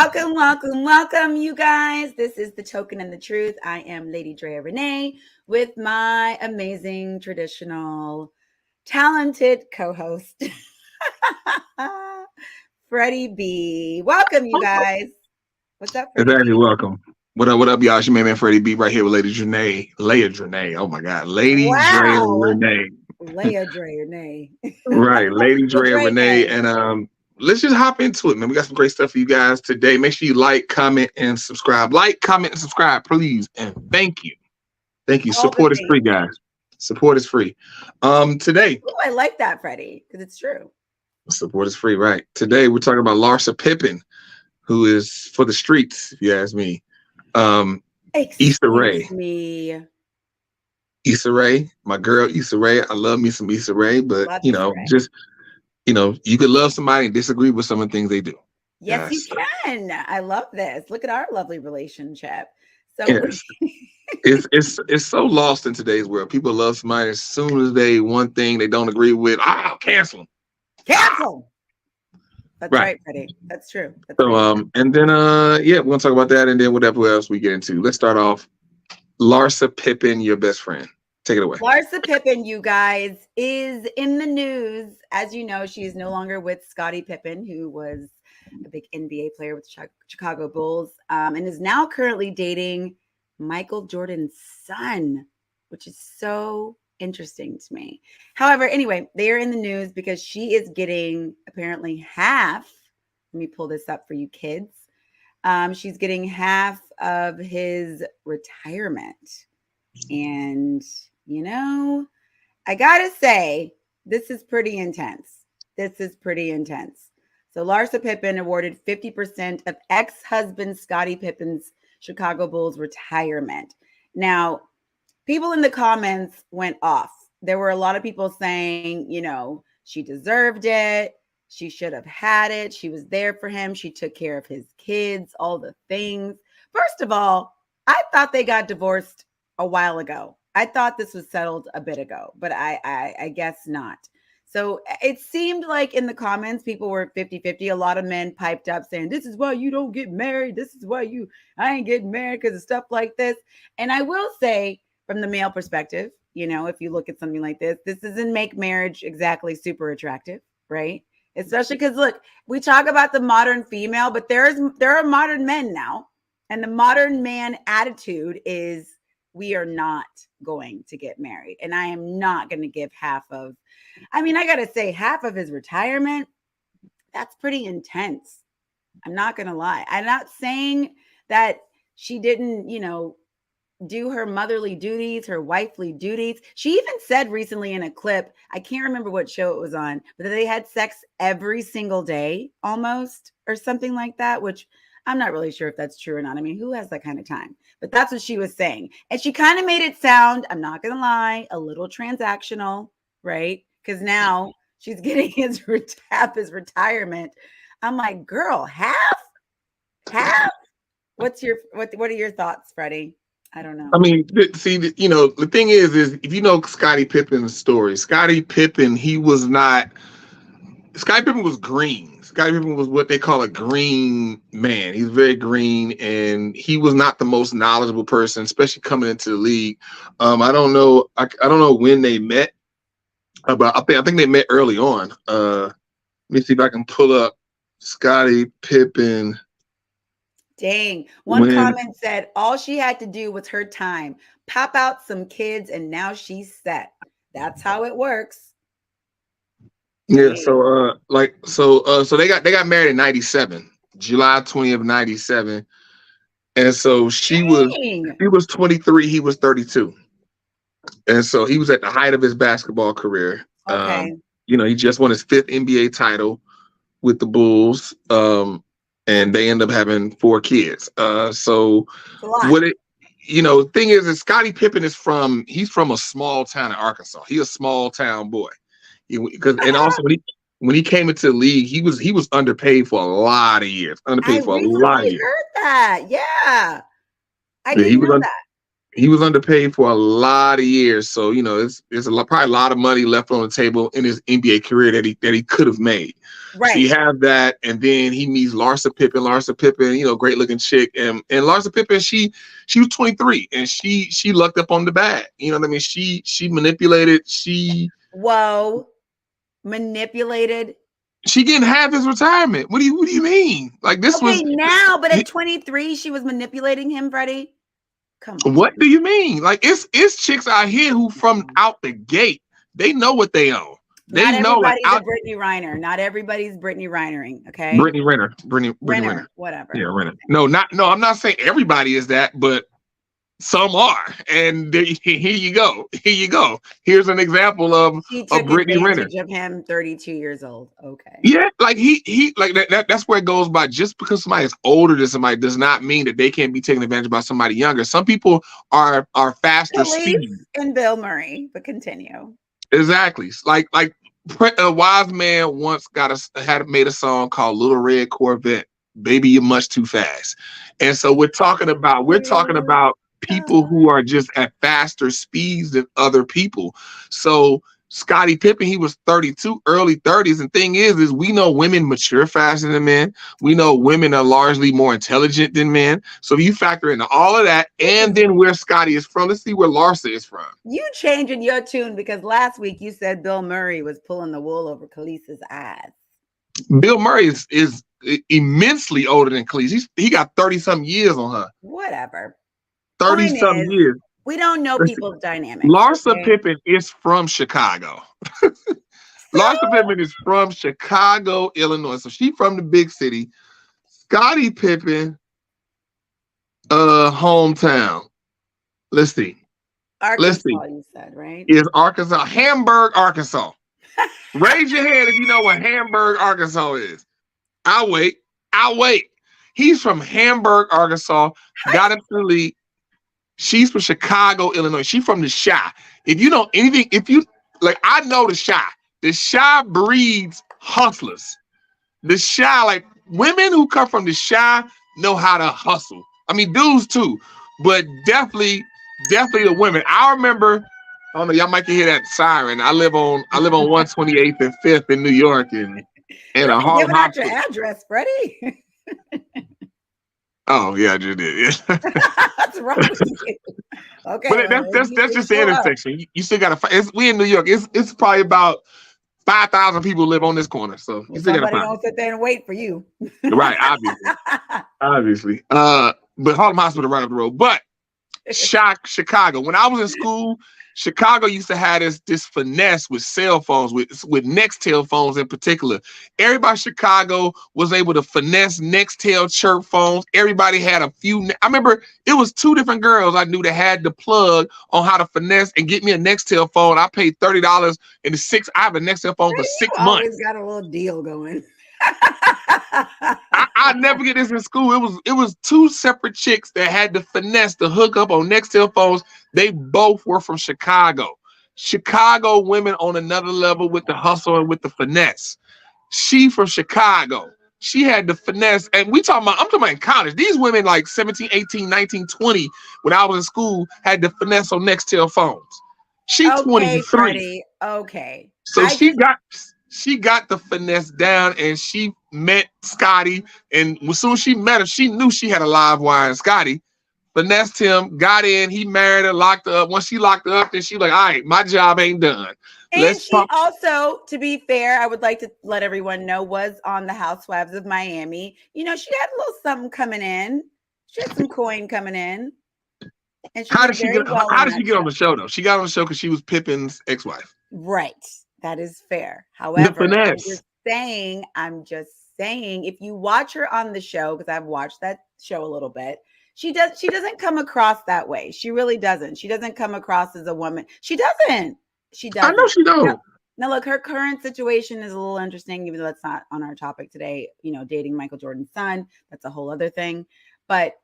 Welcome, welcome, welcome, you guys. This is The Token and the Truth. I am Lady Drea Renee with my amazing, traditional, talented co-host, Freddie B. Welcome, you guys. What's up, Freddie Exactly. B? Welcome. What up, y'all? It's your man Freddie B right here with Lady Renee. Renee. Oh my God. Lady Drea Wow. Renee. Drea Renee. Right. Lady Drea Dre Renee. gang. And let's just hop into it, man. We got some great stuff for you guys today. Make sure you like, comment, and subscribe. Like, comment, and subscribe, please. And thank you. Thank you. All the Support is free, things. guys. Support is free. Today. Oh, I like that, Freddie, because it's true. Support is free, right? Today we're talking about Larsa Pippen, who is for the streets, if you ask me. Issa Rae. Issa Rae, my girl Issa Rae. I love me some Issa Rae, but Love Issa Rae. just you could love somebody and disagree with some of the things they do. Yes, you can. I love this. Look at our lovely relationship. So yes. it's so lost in today's world. People love somebody as soon as one thing they don't agree with. Cancel them. Cancel. That's right, Freddie. That's true. That's so and then we're gonna talk about that and then whatever else we get into. Let's start off. Larsa Pippen, your best friend. Take it away. Larsa Pippen, you guys, is in the news. As you know, she is no longer with Scottie Pippen, who was a big NBA player with Chicago Bulls, and is now currently dating Michael Jordan's son, which is so interesting to me. However, anyway, they are in the news because she is getting apparently half. Let me pull this up for you kids. She's getting half of his retirement. And, I got to say, this is pretty intense. So Larsa Pippen awarded 50% of ex-husband Scottie Pippen's Chicago Bulls retirement. Now, people in the comments went off. There were a lot of people saying, she deserved it. She should have had it. She was there for him. She took care of his kids, all the things. First of all, I thought they got divorced a while ago. I thought this was settled a bit ago, but I guess not. So it seemed like in the comments, people were 50-50. A lot of men piped up saying, this is why you don't get married. This is why I ain't getting married because of stuff like this. And I will say from the male perspective, if you look at something like this doesn't make marriage exactly super attractive, right? Especially because, look, we talk about the modern female, but there are modern men now. And the modern man attitude is we are not going to get married. And I am not going to give I got to say half of his retirement, that's pretty intense. I'm not going to lie. I'm not saying that she didn't, do her motherly duties, her wifely duties. She even said recently in a clip, I can't remember what show it was on, but they had sex every single day almost or something like that, which I'm not really sure if that's true or not. I mean, who has that kind of time? But that's what she was saying. And she kind of made it sound, I'm not going to lie, a little transactional, right? Because now she's getting half his retirement. I'm like, girl, half? What are your thoughts, Freddie? I don't know. I mean, see, the thing is if you know Scottie Pippen's story, Scottie Pippen was green. Scottie Pippen was what they call a green man. He's very green, and he was not the most knowledgeable person, especially coming into the league. I don't know. I don't know when they met, but I think they met early on. Let me see if I can pull up Scottie Pippen. Dang. One comment said all she had to do was her time, pop out some kids, and now she's set. That's how it works. Yeah. Dang. So they got married in 97, July 20th, 97. And so she was 23, he was 32. And so he was at the height of his basketball career. Okay. He just won his 5th NBA title with the Bulls. And they end up having 4 kids. The thing is Scottie Pippen he's from a small town in Arkansas. He's a small town boy. And also when he came into the league, he was underpaid for a lot of years. I heard that. Yeah. I didn't know that. He was underpaid for a lot of years, so there's probably a lot of money left on the table in his NBA career that he could have made. Right. So you have that, and then he meets Larsa Pippen. Larsa Pippen, great looking chick, and Larsa Pippen, she was 23, and she lucked up on the bag. You know what I mean? She manipulated. Manipulated. She getting half his retirement. What do you mean? Like this was now, but at 23, she was manipulating him, Freddie. Come on. What do you mean? Like it's chicks out here who from out the gate, they know what they own. They know Brittany Reiner. Not everybody's Brittany Reinering. Okay. Brittany Renner. Whatever. Yeah, Renner. No, I'm not saying everybody is that, but some are. And here you go. Here's an example of Brittany Renner. Of him, 32 years old. Okay. Yeah, like he like that. That's where it goes by. Just because somebody is older than somebody does not mean that they can't be taken advantage by somebody younger. Some people are faster speed. And Bill Murray, but continue. Exactly. Like a wise man once had made a song called Little Red Corvette. Baby, you're much too fast. And so we're talking about people who are just at faster speeds than other people. So Scottie Pippen, he was 32, early 30s. And thing is we know women mature faster than men. We know women are largely more intelligent than men. So if you factor into all of that, and then where Scottie is from, let's see where Larsa is from. You changing your tune because last week you said Bill Murray was pulling the wool over Khaleesi's eyes. Bill Murray is immensely older than Khaleesi. He got 30-something years on her. Whatever. 30-something years. We don't know people's dynamics. Larsa Pippen is from Chicago. Larsa Pippen is from Chicago, Illinois. So she's from the big city. Scottie Pippen, hometown. Let's see. Arkansas, you said, right? Is Arkansas. Hamburg, Arkansas. Raise your hand if you know what Hamburg, Arkansas is. I'll wait. He's from Hamburg, Arkansas. Got into the league. She's from Chicago, Illinois. She's from the Chi. If you know anything, I know the Chi. The Chi breeds hustlers. The Chi, like women who come from the Chi know how to hustle. I mean, dudes too, but definitely the women. I remember, I don't know, y'all might can hear that siren. I live on 128th and 5th in New York, and a Harlem giving out your address, Freddie. Oh yeah, I just did. Yeah. What's wrong with you? Okay, but that's just the intersection. You still gotta. We in New York. It's probably about 5,000 people live on this corner. So you still gotta find. Don't sit there and wait for you. Right, obviously. But Harlem Hospital right up the road. But Chicago. When I was in school, Chicago used to have this finesse with cell phones, with Nextel phones in particular. Everybody in Chicago was able to finesse Nextel chirp phones. Everybody had a few. I remember it was 2 different girls I knew that had the plug on how to finesse and get me a Nextel phone. I paid $30 in I have a Nextel phone for 6 months. Always got a little deal going. I never get this in school. It was 2 separate chicks that had to finesse to hook up on Nextel phones. They both were from Chicago. Chicago women on another level with the hustle and with the finesse. She from Chicago. She had the finesse. And I'm talking about in college. These women like 17, 18, 19, 20, when I was in school, had the finesse on Nextel phones. She's 23. Freddie. Okay. So she got the finesse down, and she met Scottie. And as soon as she met him, she knew she had a live wire. And Scottie finessed him, got in, he married her, locked her up. Once she locked her up, then she was like, all right, my job ain't done. And she also, to be fair, I would like to let everyone know, was on the Housewives of Miami. She had a little something coming in. She had some coin coming in. And how did she get on the show, though? She got on the show because she was Pippen's ex-wife. Right. That is fair. However, I'm just saying, if you watch her on the show, because I've watched that show a little bit, she doesn't come across that way. She really doesn't. She doesn't come across as a woman. She doesn't. I know she don't. Now, look, her current situation is a little interesting, even though that's not on our topic today. Dating Michael Jordan's son. That's a whole other thing. But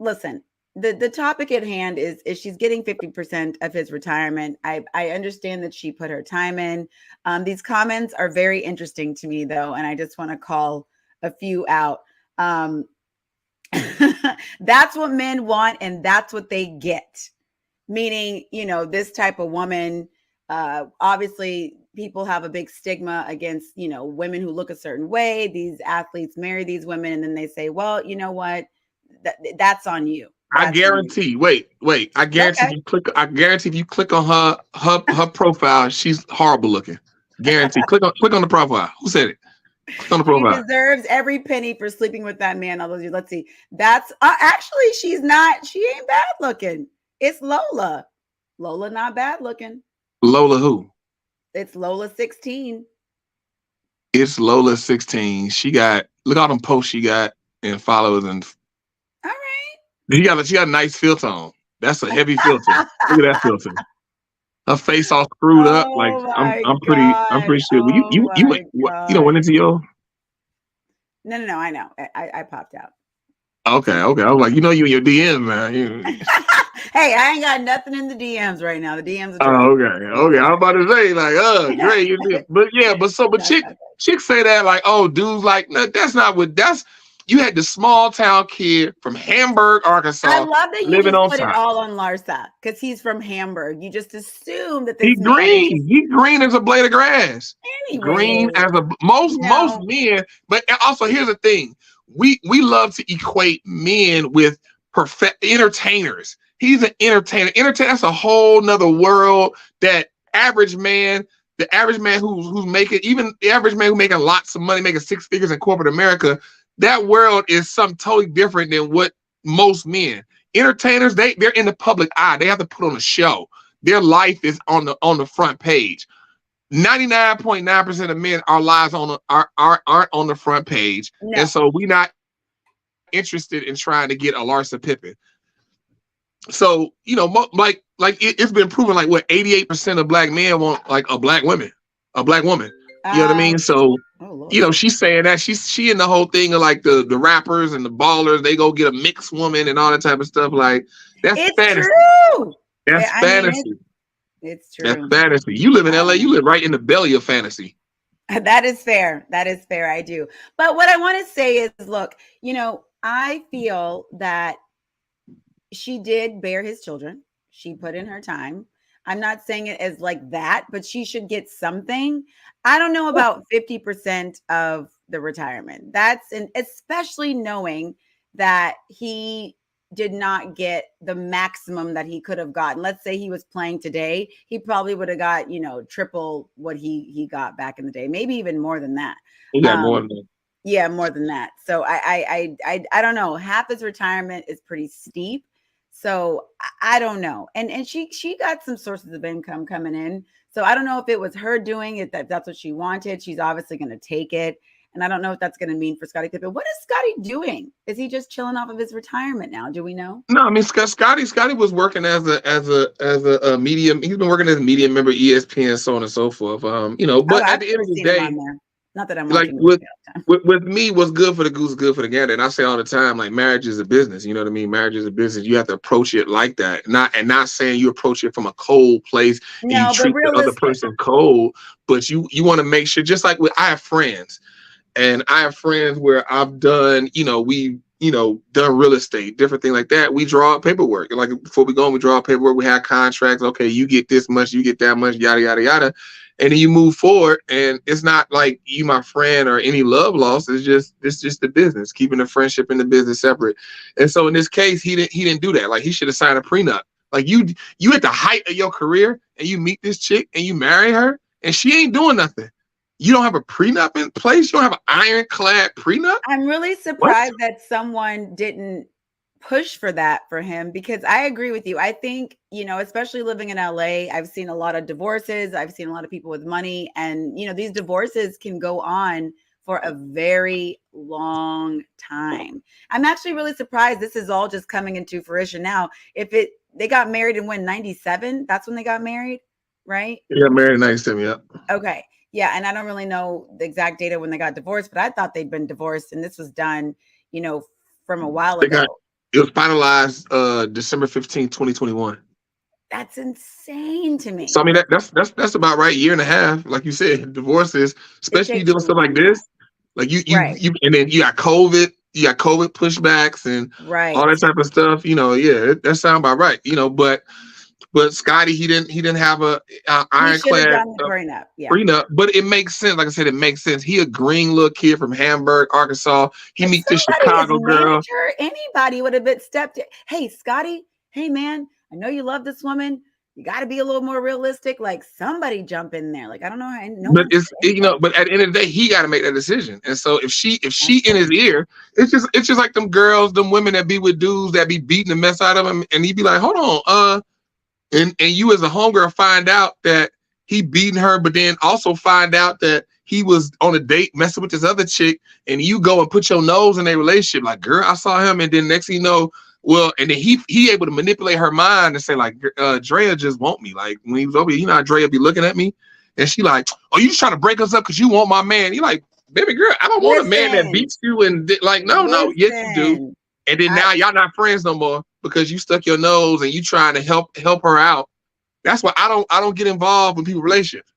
listen, the topic at hand is she's getting 50% of his retirement. I understand that she put her time in. These comments are very interesting to me, though, and I just want to call a few out. That's what men want, and that's what they get. Meaning, this type of woman, obviously people have a big stigma against, women who look a certain way. These athletes marry these women, and then they say, well, you know what? That's on you. I guarantee. Wait. I guarantee if you click on her profile, she's horrible looking. Guarantee. click on the profile. Who said it? Click on the profile. She deserves every penny for sleeping with that man all those years. Let's see. That's actually, she's not. She ain't bad looking. It's Lola. Lola not bad looking. Lola who? It's Lola 16. It's Lola 16. She got, look all them posts she got and followers and. All right. She got a nice filter on. That's a heavy filter. Look at that filter. Her face all screwed up. Like I'm pretty sure. You went into your. No. I know. I popped out. Okay. I was like, you in your DMs, man. Hey, I ain't got nothing in the DMs right now. The DMs are okay. I'm about to say, like, great. But chicks say that, like, oh, dudes, like, no, that's not what you had the small town kid from Hamburg, Arkansas. I love that you just put it all on Larsa because he's from Hamburg. You just assume that he's green. He's green as a blade of grass. Anyway. Green as most men. But also, here's the thing: we love to equate men with perfect entertainers. He's an entertainer. That's a whole nother world. That average man. The average man who's making, even the average man who's making lots of money, making six figures in corporate America. That world is something totally different than what most men. Entertainers, they're in the public eye. They have to put on a show. Their life is on the front page. 99.9% of men, our lives aren't on the front page. No. And so we're not interested in trying to get a Larsa Pippen. So, like it's been proven, like what 88% of black men want, like a black woman. You know what I mean? So, she's saying that she in the whole thing of like the rappers and the ballers, they go get a mixed woman and all that type of stuff. Like that's fantasy. True. That's fantasy. It's true. That's fantasy. You live in LA, you live right in the belly of fantasy. That is fair. I do. But what I want to say is, look, I feel that she did bear his children. She put in her time. I'm not saying it as like that, but she should get something. I don't know about 50% of the retirement. Especially knowing that he did not get the maximum that he could have gotten. Let's say he was playing today. He probably would have got, triple what he got back in the day. Maybe even more than that. He got more than that. Yeah, more than that. So I don't know. Half his retirement is pretty steep. So I don't know. And she got some sources of income coming in. So I don't know if it was her doing it, that's what she wanted. She's obviously going to take it. And I don't know what that's going to mean for Scottie Pippen. What is Scottie doing? Is he just chilling off of his retirement now? Do we know? No, I mean, Scottie was working as a medium. He's been working as a media member, ESPN, so on and so forth. But at the end of the day, not that I'm like with me, what's good for the goose is good for the gander. And I say all the time, like marriage is a business. You know what I mean? Marriage is a business. You have to approach it like that. Not saying you approach it from a cold place and you treat the other person cold, but you want to make sure. Just like I have friends, and I have friends where I've done, we done real estate, different thing like that. We draw up paperwork. Like before we go on, we draw up paperwork. We have contracts. Okay, you get this much, you get that much, yada yada yada. And then you move forward, and it's not like you, my friend, or any love loss. It's just the business, keeping the friendship and the business separate. And so in this case, he didn't do that. Like he should have signed a prenup. Like you at the height of your career, and you meet this chick and you marry her, and she ain't doing nothing. You don't have a prenup in place. You don't have an ironclad prenup. I'm really surprised that someone didn't push for that for him, because I agree with you. I think, especially living in LA, I've seen a lot of divorces. I've seen a lot of people with money, and, these divorces can go on for a very long time. I'm actually really surprised this is all just coming into fruition now. They got married in 97, that's when they got married, right? They got married in 97, yeah. Okay. Yeah. And I don't really know the exact date of when they got divorced, but I thought they'd been divorced, and this was done, from a while ago. It was finalized December 15, 2021. That's insane to me. So I mean that's about right, year and a half. Like you said, divorces, especially you doing stuff like this. Like you and then you got COVID, you got COVID pushbacks and right, all that type of stuff. You know, yeah, that sounds about right. You know, but Scottie, he didn't have a he should have ironclad done the prenup. Yeah, prenup, but it makes sense. Like I said, it makes sense. He a green little kid from Hamburg, Arkansas. He but meets this somebody, his Chicago girl. manager, anybody would have been stepped in. Hey, Scottie, hey man, I know you love this woman. You got to be a little more realistic. Like somebody jump in there. Like I don't know. No But one. it's you know, but at the end of the day, he got to make that decision. And so if she in his ear, it's just like them girls, them women that be with dudes that be beating the mess out of him, and he be like, hold on, and you as a homegirl find out that he beating her, but then also find out that he was on a date messing with this other chick, and you go and put your nose in a relationship. Like, girl, I saw him, and then next thing you know, well, and then he able to manipulate her mind and say like, Drea just want me. Like when he was over here, you know how Drea be looking at me, and she like, oh, you just trying to break us up because you want my man. You like, baby girl, I don't want a man that beats you and like, no, yes you do. And then now y'all not friends no more because you stuck your nose and you trying to help her out. That's why I don't get involved in people's relationships.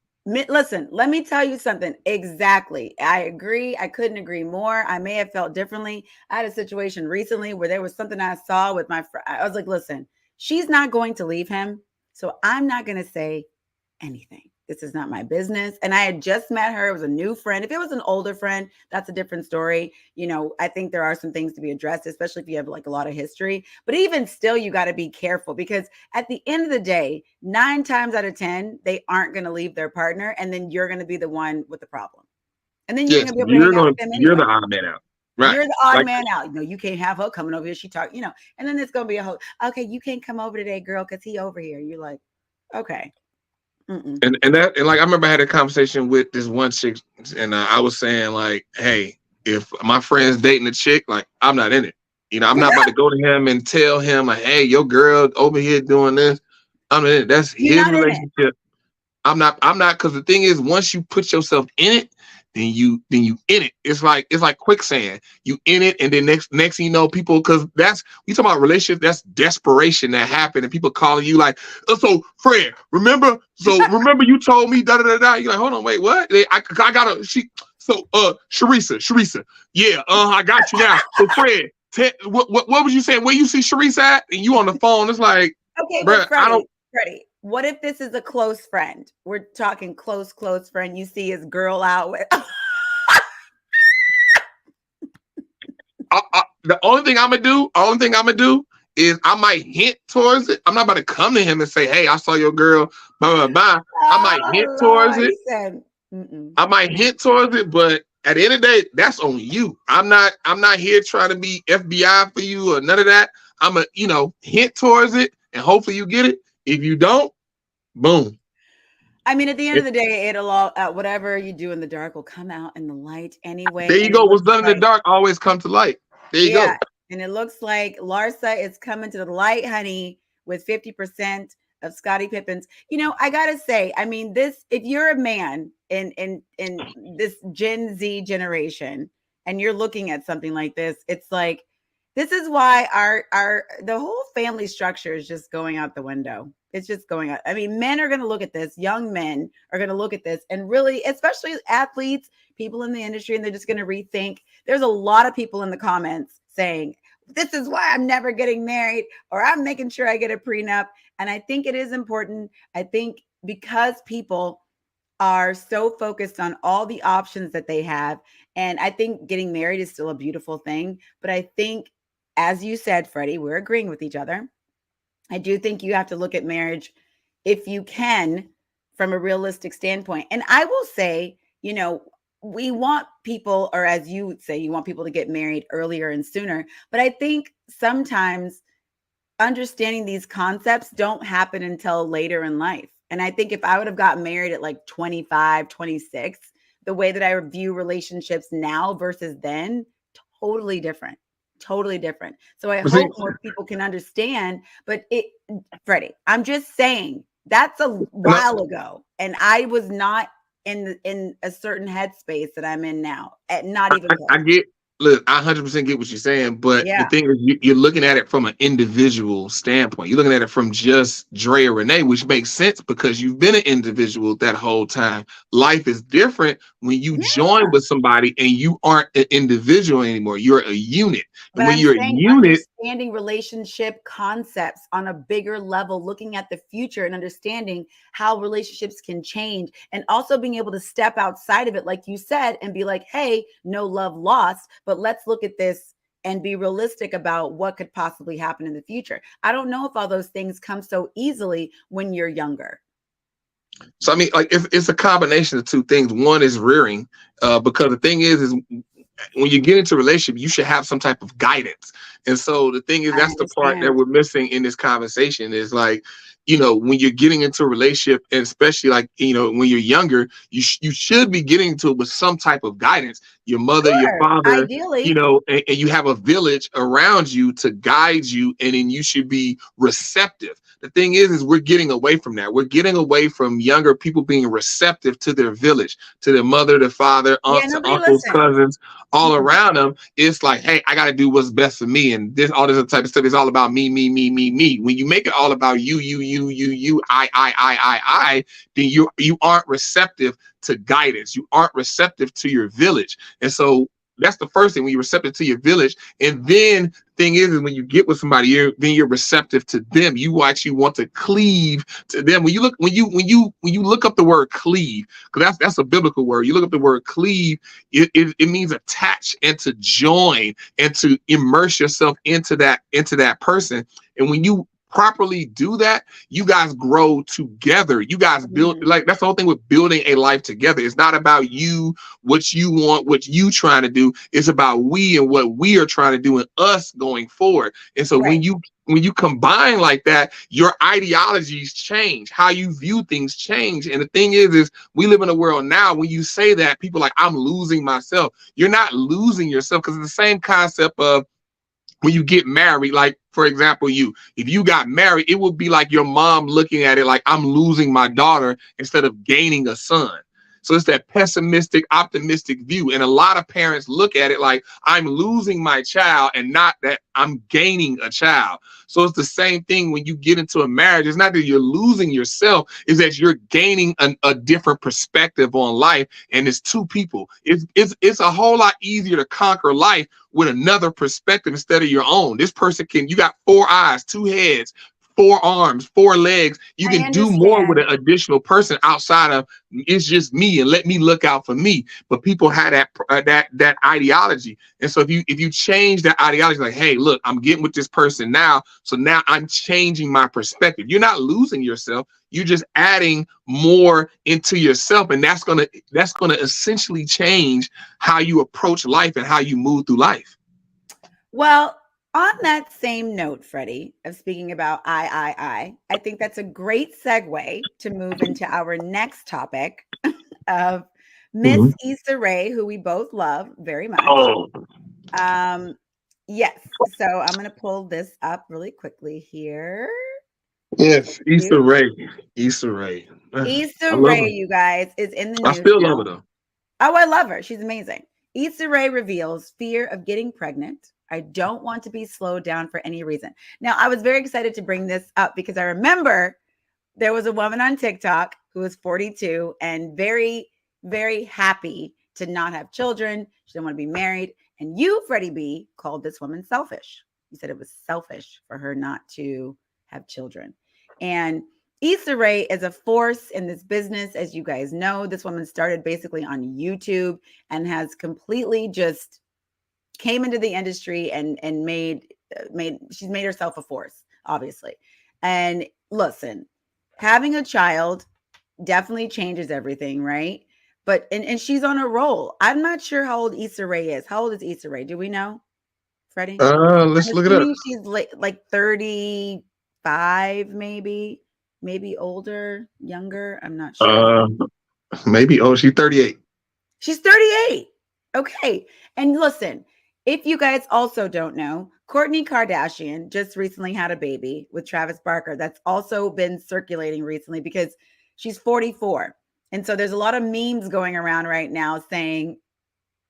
Listen, let me tell you something. Exactly. I agree. I couldn't agree more. I may have felt differently. I had a situation recently where there was something I saw with my friend. I was like, listen, she's not going to leave him. So I'm not going to say anything. This is not my business. And I had just met her. It was a new friend. If it was an older friend, that's a different story. You know, I think there are some things to be addressed, especially if you have like a lot of history. But even still, you got to be careful because at the end of the day, 9 times out of 10, they aren't going to leave their partner. And then you're going to be the one with the problem. And then you're going to be able to hang out with them anyway. You're the odd man out. Right. You're the odd man out. You know, you can't have her coming over here. She talk, you know, and then it's going to be a whole, okay, you can't come over today, girl, because he over here. You're like, okay. And like I remember I had a conversation with this one chick, and I was saying like, hey, if my friend's dating a chick, like I'm not in it. You know, I'm not about to go to him and tell him like, hey, your girl over here doing this. I'm not in it. That's his relationship. I'm not because the thing is, once you put yourself in it, then you in it. It's like quicksand. You in it, and then next thing you know, people, because that's we talking about relationships. That's desperation that happened, and people calling you like, oh, so Fred, remember you told me da da da da. You're like, hold on, wait, what? I got Sharissa, yeah, I got you now. So Fred, what was you saying? Where you see Sharissa at? And you on the phone? It's like, okay, bruh, Freddie. What if this is a close friend? We're talking close friend. You see his girl out with. The only thing I'm gonna do is I might hint towards it. I'm not about to come to him and say, "Hey, I saw your girl." Blah blah blah. I might hint towards it. I might hint towards it, but at the end of the day, that's on you. I'm not here trying to be FBI for you or none of that. I'm a hint towards it, and hopefully you get it. If you don't, boom. I mean, at the end of the day, it'll all whatever you do in the dark will come out in the light anyway. There you go. What's done in the dark always come to light. There you go. And it looks like Larsa is coming to the light, honey, with 50% of Scottie Pippen's. You know, I gotta say, I mean, if you're a man in this Gen Z generation and you're looking at something like this, it's like this is why the whole family structure is just going out the window. It's just going out. I mean, men are going to look at this. Young men are going to look at this and really, especially athletes, people in the industry, and they're just going to rethink. There's a lot of people in the comments saying, this is why I'm never getting married, or I'm making sure I get a prenup. And I think it is important. I think because people are so focused on all the options that they have. And I think getting married is still a beautiful thing. But I think, as you said, Freddie, we're agreeing with each other. I do think you have to look at marriage, if you can, from a realistic standpoint. And I will say, you know, we want people, or as you would say, you want people to get married earlier and sooner. But I think sometimes understanding these concepts don't happen until later in life. And I think if I would have gotten married at like 25, 26, the way that I view relationships now versus then, totally different. Totally different. So I hope more people can understand. But Freddie, I'm just saying that's a while ago, and I was not in a certain headspace that I'm in now. Not even. look, I 100% get what you're saying, but the thing is, you're looking at it from an individual standpoint. You're looking at it from just Drea Renee, which makes sense because you've been an individual that whole time. Life is different when you join with somebody and you aren't an individual anymore. You're a unit. But And when I'm you're saying a unit, understanding relationship concepts on a bigger level, looking at the future and understanding how relationships can change, and also being able to step outside of it, like you said, and be like, hey, no love lost, but let's look at this and be realistic about what could possibly happen in the future. I don't know if all those things come so easily when you're younger. So, I mean, like, it's a combination of two things. One is rearing, because the thing is when you get into a relationship, you should have some type of guidance. And so the thing is, that's the part that we're missing in this conversation is like, when you're getting into a relationship, and especially like, when you're younger, you should be getting into it with some type of guidance. Your mother, your father, ideally, and you have a village around you to guide you, and then you should be receptive. The thing is we're getting away from that. We're getting away from younger people being receptive to their village, to their mother, their father, aunts, uncles, cousins, all around them. It's like, hey, I got to do what's best for me. And all this other type of stuff is all about me, me, me, me, me. When you make it all about you, I, then you aren't receptive to guidance. You aren't receptive to your village. And so that's the first thing, when you're receptive to your village. And then thing is when you get with somebody, you're receptive to them. You actually want to cleave to them. When you look up the word cleave, because that's a biblical word. You look up the word cleave, it means attach and to join and to immerse yourself into that person. And when you properly do that, you guys grow together. You guys build, like, that's the whole thing with building a life together. It's not about you, what you want, what you trying to do. It's about we and what we are trying to do and us going forward. And so when you combine like that, your ideologies change, how you view things change. And the thing is we live in a world now, when you say that, people are like, I'm losing myself. You're not losing yourself, because it's the same concept of when you get married. Like, for example, if you got married, it would be like your mom looking at it like, I'm losing my daughter instead of gaining a son. So it's that pessimistic, optimistic view. And a lot of parents look at it like, I'm losing my child, and not that I'm gaining a child. So it's the same thing when you get into a marriage. It's not that you're losing yourself, it's that you're gaining a different perspective on life. And it's two people. It's a whole lot easier to conquer life with another perspective instead of your own. This person you got 4 eyes, 2 heads, 4 arms, 4 legs. You can do more with an additional person outside of, it's just me and let me look out for me. But people have that ideology. And so if you change that ideology, like, hey, look, I'm getting with this person now, so now I'm changing my perspective. You're not losing yourself. You're just adding more into yourself, and that's gonna essentially change how you approach life and how you move through life. Well, on that same note, Freddie, of speaking about I think that's a great segue to move into our next topic of Miss Issa Rae, who we both love very much. Yes. So I'm going to pull this up really quickly here. Yes, Issa Rae. Issa Rae. Issa Rae, you guys, is in the news. I still love her though. Oh, I love her. She's amazing. Issa Rae reveals fear of getting pregnant. I don't want to be slowed down for any reason. Now, I was very excited to bring this up because I remember there was a woman on TikTok who was 42 and very, very happy to not have children. She didn't want to be married. And you, Freddie B, called this woman selfish. You said it was selfish for her not to have children. And Issa Rae is a force in this business. As you guys know, this woman started basically on YouTube and has completely just came into the industry and she's made herself a force, obviously. And listen, having a child definitely changes everything, right? But and she's on a roll. I'm not sure how old Issa Rae is. How old is Issa Rae? Do we know, Freddie? Let's look it up. She's like 35, maybe older, younger. I'm not sure. Maybe. Oh, she's 38. She's 38. Okay. And listen, if you guys also don't know, Kourtney Kardashian just recently had a baby with Travis Barker. That's also been circulating recently because she's 44. And so there's a lot of memes going around right now saying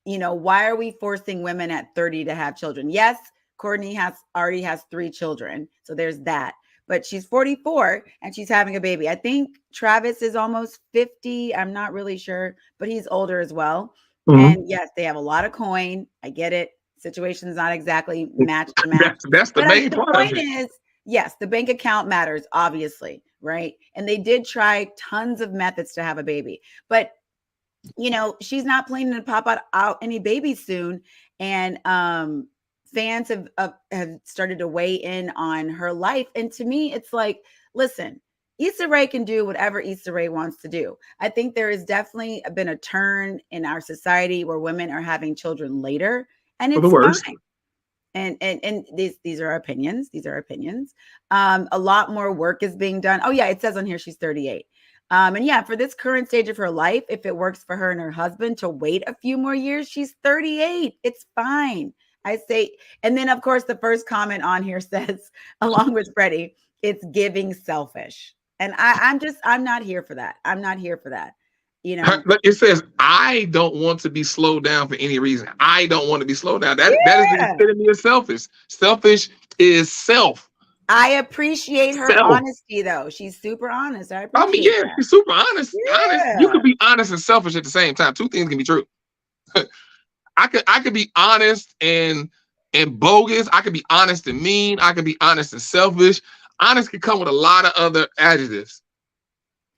why are we forcing women at 30 to have children? Yes, Courtney already has 3 children. So there's that. But she's 44 and she's having a baby. I think Travis is almost 50. I'm not really sure, but he's older as well. Mm-hmm. And yes, they have a lot of coin. I get it. Situation's not exactly match to match. That's the main part of it. The point is, yes, the bank account matters, obviously, right? And they did try tons of methods to have a baby. But, she's not planning to pop out any babies soon. And fans have started to weigh in on her life. And to me, it's like, listen, Issa Rae can do whatever Issa Rae wants to do. I think there has definitely been a turn in our society where women are having children later, and it's fine. And these are opinions. These are opinions. A lot more work is being done. Oh yeah, it says on here she's 38. And yeah, for this current stage of her life, if it works for her and her husband to wait a few more years, she's 38. It's fine. I say, and then of course the first comment on here says, along with Freddie, it's giving selfish. And I'm not here for that. I'm not here for that. It says, I don't want to be slowed down for any reason. I don't want to be slowed down. That is the epitome of selfish. Selfish is self. I appreciate her honesty, though. She's super honest. She's super honest. Yeah. Honest. You could be honest and selfish at the same time. Two things can be true. I could be honest and bogus. I could be honest and mean. I could be honest and selfish. Honest can come with a lot of other adjectives.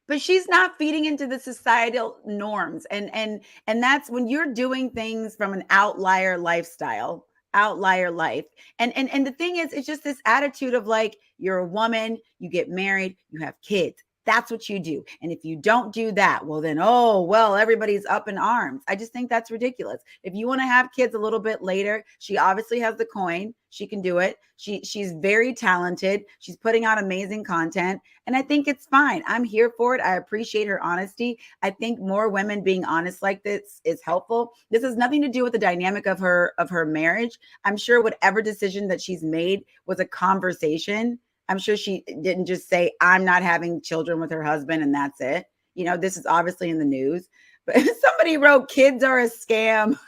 But she's not feeding into the societal norms. And that's when you're doing things from an outlier lifestyle. Outlier life. And the thing is, it's just this attitude of like, you're a woman, you get married, you have kids. That's what you do. And if you don't do that, well then, everybody's up in arms. I just think that's ridiculous. If you want to have kids a little bit later, she obviously has the coin. She can do it. She's very talented. She's putting out amazing content. And I think it's fine. I'm here for it. I appreciate her honesty. I think more women being honest like this is helpful. This has nothing to do with the dynamic of her marriage. I'm sure whatever decision that she's made was a conversation. I'm sure she didn't just say, I'm not having children with her husband and that's it. This is obviously in the news. But somebody wrote, kids are a scam.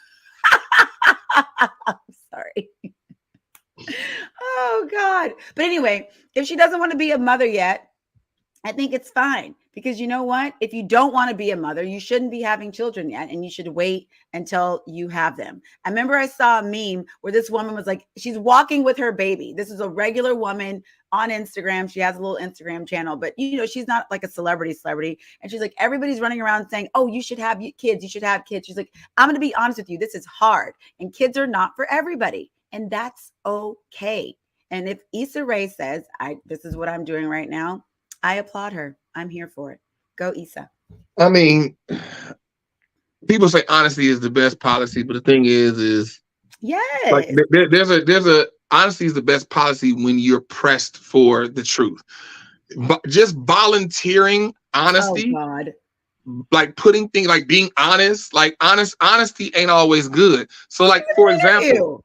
I'm sorry. Oh, God. But anyway, if she doesn't want to be a mother yet, I think it's fine. Because you know what? If you don't want to be a mother, you shouldn't be having children yet. And you should wait until you have them. I remember I saw a meme where this woman was like, she's walking with her baby. This is a regular woman on Instagram. She has a little Instagram channel, but she's not like a celebrity. And she's like, everybody's running around saying, oh, you should have kids. You should have kids. She's like, I'm going to be honest with you. This is hard. And kids are not for everybody. And that's okay. And if Issa Rae says, this is what I'm doing right now, I applaud her. I'm here for it. Go, Issa. I mean, people say honesty is the best policy, but the thing is yes, like there's a honesty is the best policy when you're pressed for the truth. But just volunteering honesty, like putting things like being honest, like honesty ain't always good. So, like for example,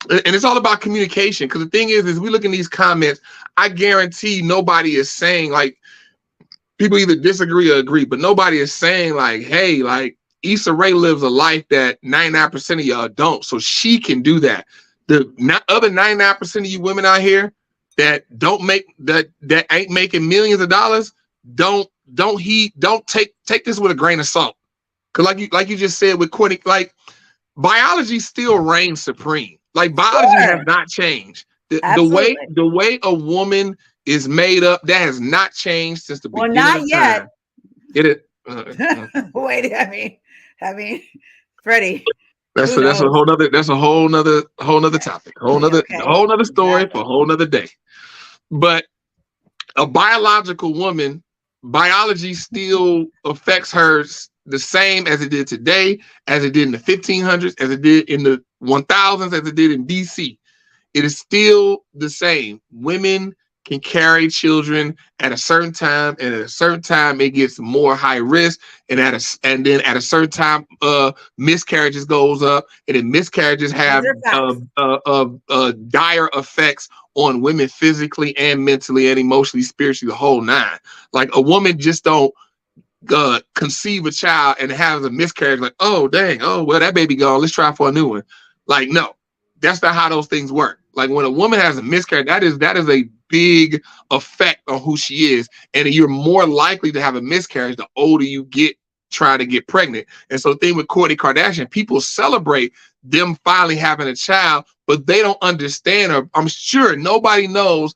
and it's all about communication. Because the thing is we look in these comments, I guarantee nobody is saying, like, people either disagree or agree, but nobody is saying like, hey, like Issa Rae lives a life that 99% of y'all don't, so she can do that. The other 99% of you women out here that ain't making millions of dollars, don't take this with a grain of salt. Because like you just said with Courtney, like biology still reigns supreme. Like biology has not changed. The way a woman is made up, that has not changed since the beginning of time. It is. Wait, I mean, Freddie. That's a whole nother topic, whole nother story for a whole nother day. But a biological woman, biology still affects her the same as it did today, as it did in the 1500s, as it did in the 1000s, as it did in BC. It is still the same. Women can carry children at a certain time, and at a certain time it gets more high risk, and then at a certain time miscarriages goes up, and then miscarriages have dire effects on women physically and mentally and emotionally, spiritually, the whole nine. Like a woman just don't conceive a child and has a miscarriage, like, oh dang, oh well, that baby gone, let's try for a new one. Like, no, that's not how those things work. Like, when a woman has a miscarriage, that is a big effect on who she is, and you're more likely to have a miscarriage the older you get trying to get pregnant. And so the thing with Kourtney Kardashian, people celebrate them finally having a child, but they don't understand, or I'm sure nobody knows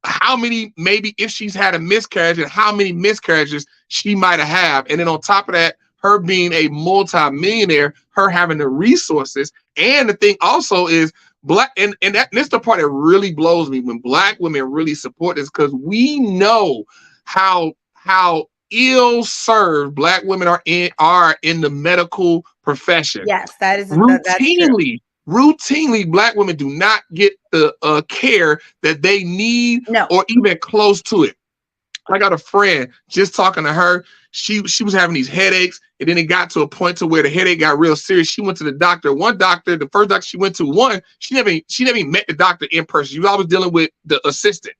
how many, maybe if she's had a miscarriage, and how many miscarriages she might have had. And then on top of that, her being a multi-millionaire, her having the resources. And the thing also is black, and that's the part that really blows me, when black women really support this, because we know how ill served black women are in the medical profession. Yes, that is routinely. Routinely, black women do not get the care that they need, or even close to it. I got a friend, just talking to her, she was having these headaches, and then it got to a point to where the headache got real serious. She went to the doctor. One doctor, the first doctor she went to, she never even met the doctor in person. She was always dealing with the assistant.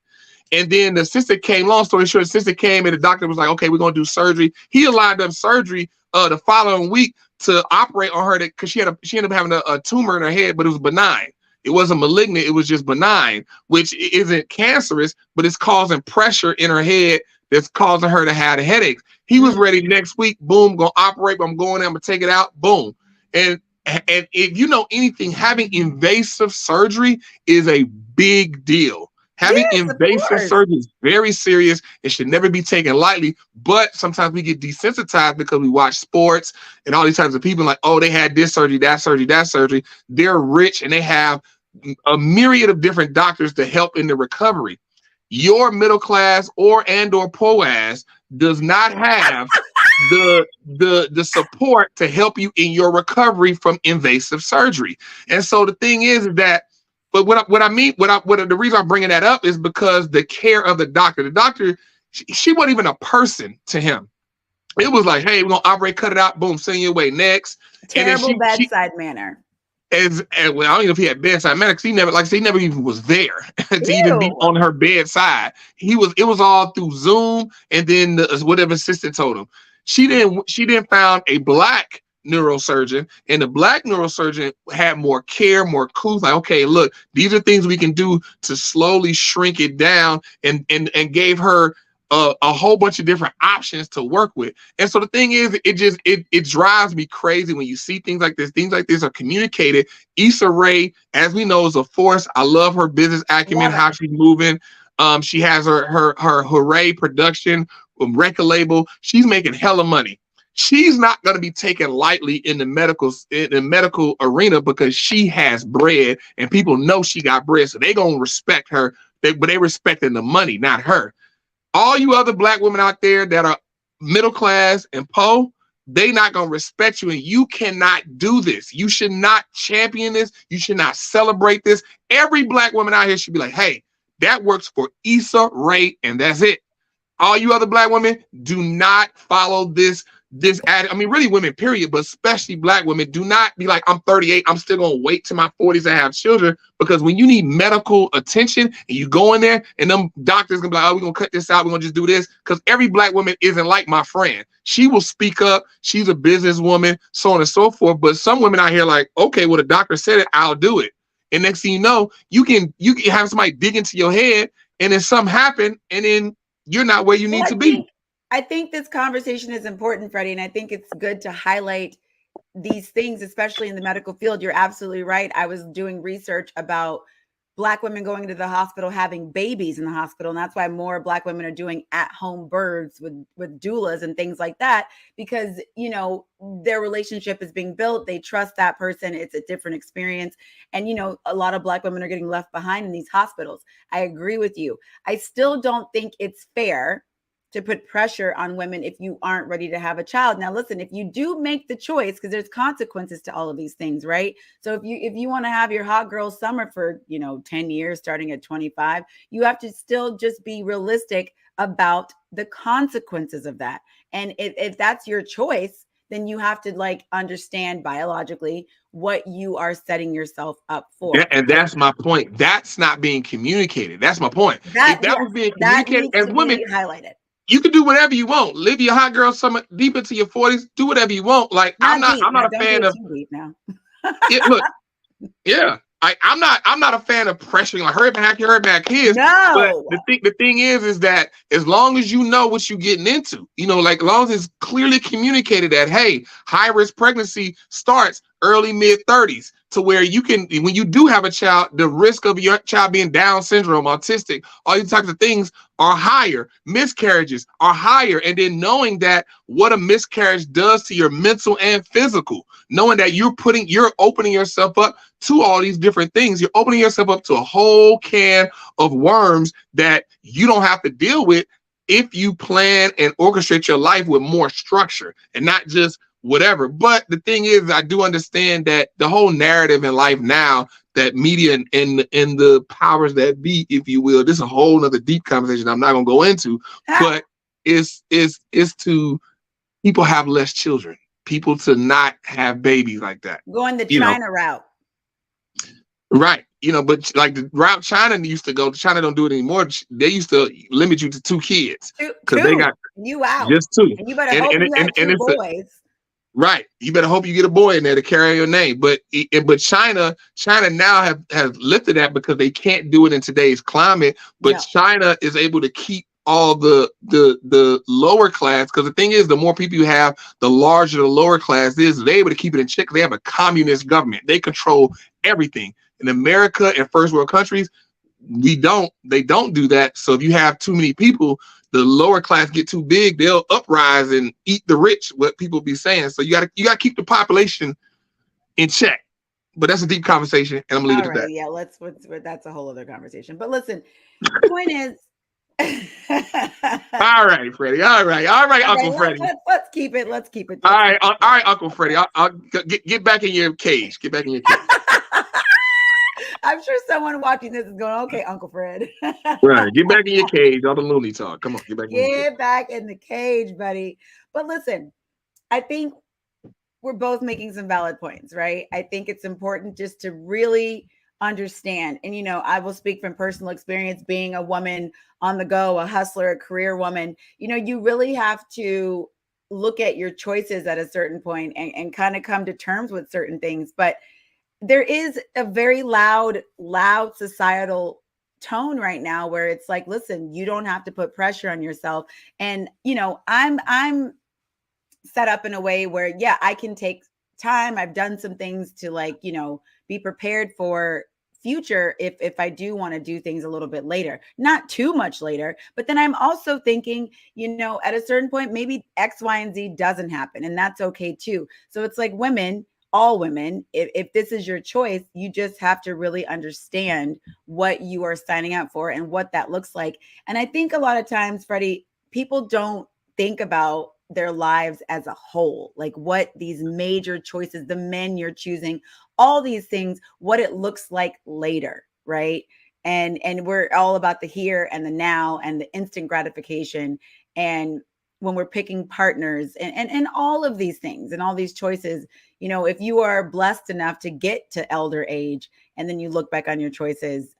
And then the assistant came, long story short, the assistant came, and the doctor was like, okay, we're going to do surgery. He lined up surgery the following week to operate on her, because she ended up having a tumor in her head, but it was benign. It wasn't malignant. It was just benign, which isn't cancerous, but it's causing pressure in her head that's causing her to have the headaches. He was ready next week. Boom, gonna operate. I'm going there. I'm gonna take it out. Boom. And if you know anything, having invasive surgery is a big deal. Having invasive surgery is very serious. It should never be taken lightly. But sometimes we get desensitized because we watch sports and all these types of people like, oh, they had this surgery, that surgery, that surgery. They're rich and they have a myriad of different doctors to help in the recovery. Your middle class or poor ass does not have the support to help you in your recovery from invasive surgery. And so the thing is that, but the reason I'm bringing that up is because the care of the doctor, she wasn't even a person to him. It was like, hey, we're gonna operate, cut it out, boom, send you away next. Terrible bedside manner. And well, I don't know if he had bedside manner, because he never even was there to even be on her bedside. It was all through Zoom, and then whatever assistant told him. She didn't found a black neurosurgeon, and the black neurosurgeon had more care, more cool. Like, okay, look, these are things we can do to slowly shrink it down, and gave her a whole bunch of different options to work with. And so the thing is, it drives me crazy when you see things like this. Things like this are communicated. Issa Rae, as we know, is a force. I love her business acumen, how she's moving. She has her Hooray production record label. She's making hella money. She's not going to be taken lightly in the medical arena, because she has bread and people know she got bread. So they're going to respect her, but they respecting the money, not her. All you other black women out there that are middle class and poor, they not going to respect you, and you cannot do this. You should not champion this. You should not celebrate this. Every black woman out here should be like, hey, that works for Issa Rae, and that's it. All you other black women, do not follow this ad. I mean, really women, period, but especially black women, do not be like, I'm 38, I'm still gonna wait to my 40s to have children. Because when you need medical attention and you go in there and them doctors gonna be like, oh, we're gonna cut this out, we're gonna just do this. Because every black woman isn't like my friend. She will speak up, she's a businesswoman, so on and so forth. But some women out here like, okay, well, the doctor said it, I'll do it. And next thing you know, you can have somebody dig into your head, and then something happen, and then you're not where you need to be. I think this conversation is important, Freddie, and I think it's good to highlight these things, especially in the medical field. You're absolutely right. I was doing research about Black women going to the hospital, having babies in the hospital, and that's why more Black women are doing at-home births with doulas and things like that, because, you know, their relationship is being built. They trust that person. It's a different experience. And, you know, a lot of Black women are getting left behind in these hospitals. I agree with you. I still don't think it's fair to put pressure on women if you aren't ready to have a child. Now, listen, if you do make the choice, because there's consequences to all of these things, right? So if you want to have your hot girl summer for, 10 years, starting at 25, you have to still just be realistic about the consequences of that. And if that's your choice, then you have to understand biologically what you are setting yourself up for. Yeah, and that's my point. That's not being communicated. That's my point. If that was being communicated as women, highlighted. you can do whatever you want. Live your hot girl summer deep into your 40s. Do whatever you want. Like I'm not a fan of. Too deep now. Look, yeah. I'm not a fan of pressuring like hurry back kids. No. But the thing is that as long as you know what you're getting into, like as long as it's clearly communicated that hey, high risk pregnancy starts early mid-30s to where you can, when you do have a child, the risk of your child being Down syndrome, autistic, all these types of things are higher. Miscarriages are higher. And then knowing that what a miscarriage does to your mental and physical, knowing that you're opening yourself up to all these different things. You're opening yourself up to a whole can of worms that you don't have to deal with if you plan and orchestrate your life with more structure and not just whatever. But the thing is, I do understand that the whole narrative in life now, that media and the powers that be, if you will, this is a whole nother deep conversation I'm not gonna go into, but is to people have less children, people to not have babies like that. Going the China route. Right. But like the route China used to go, China don't do it anymore. They used to limit you to 2 kids. Because they got you out. Just 2. And you better hope you have 2 boys. Right. You better hope you get a boy in there to carry your name. But China now has lifted that because they can't do it in today's climate. But China is able to keep all the lower class, because the thing is, the more people you have, the larger the lower class is. They're able to keep it in check. They have a communist government. They control everything. In America and first world countries, they don't do that. So if you have too many people, the lower class get too big, they'll uprise and eat the rich, what people be saying. So you gotta keep the population in check. But that's a deep conversation, and I'm gonna leave it at that. Yeah, that's a whole other conversation. But listen, the point is all right, Freddie. All right, Uncle Freddie. Let's keep it. All right, Uncle Freddie. I'll get back in your cage. Get back in your cage. I'm sure someone watching this is going, okay, Uncle Fred. Right. Get back in your cage. All the loony talk. Come on, get back in the cage, buddy. But listen, I think we're both making some valid points, right? I think it's important just to really understand. And, I will speak from personal experience being a woman on the go, a hustler, a career woman. You really have to look at your choices at a certain point and kind of come to terms with certain things. But there is a very loud societal tone right now where it's like, listen, you don't have to put pressure on yourself. And, I'm set up in a way where, I can take time. I've done some things to be prepared for future if I do want to do things a little bit later, not too much later. But then I'm also thinking, at a certain point, maybe X, Y, and Z doesn't happen. And that's okay too. So it's like all women, if this is your choice, you just have to really understand what you are signing up for and what that looks like. And I think a lot of times, Freddie, people don't think about their lives as a whole, like what these major choices, the men you're choosing, all these things, what it looks like later, right? And we're all about the here and the now and the instant gratification. And when we're picking partners and all of these things and all these choices, if you are blessed enough to get to elder age and then you look back on your choices,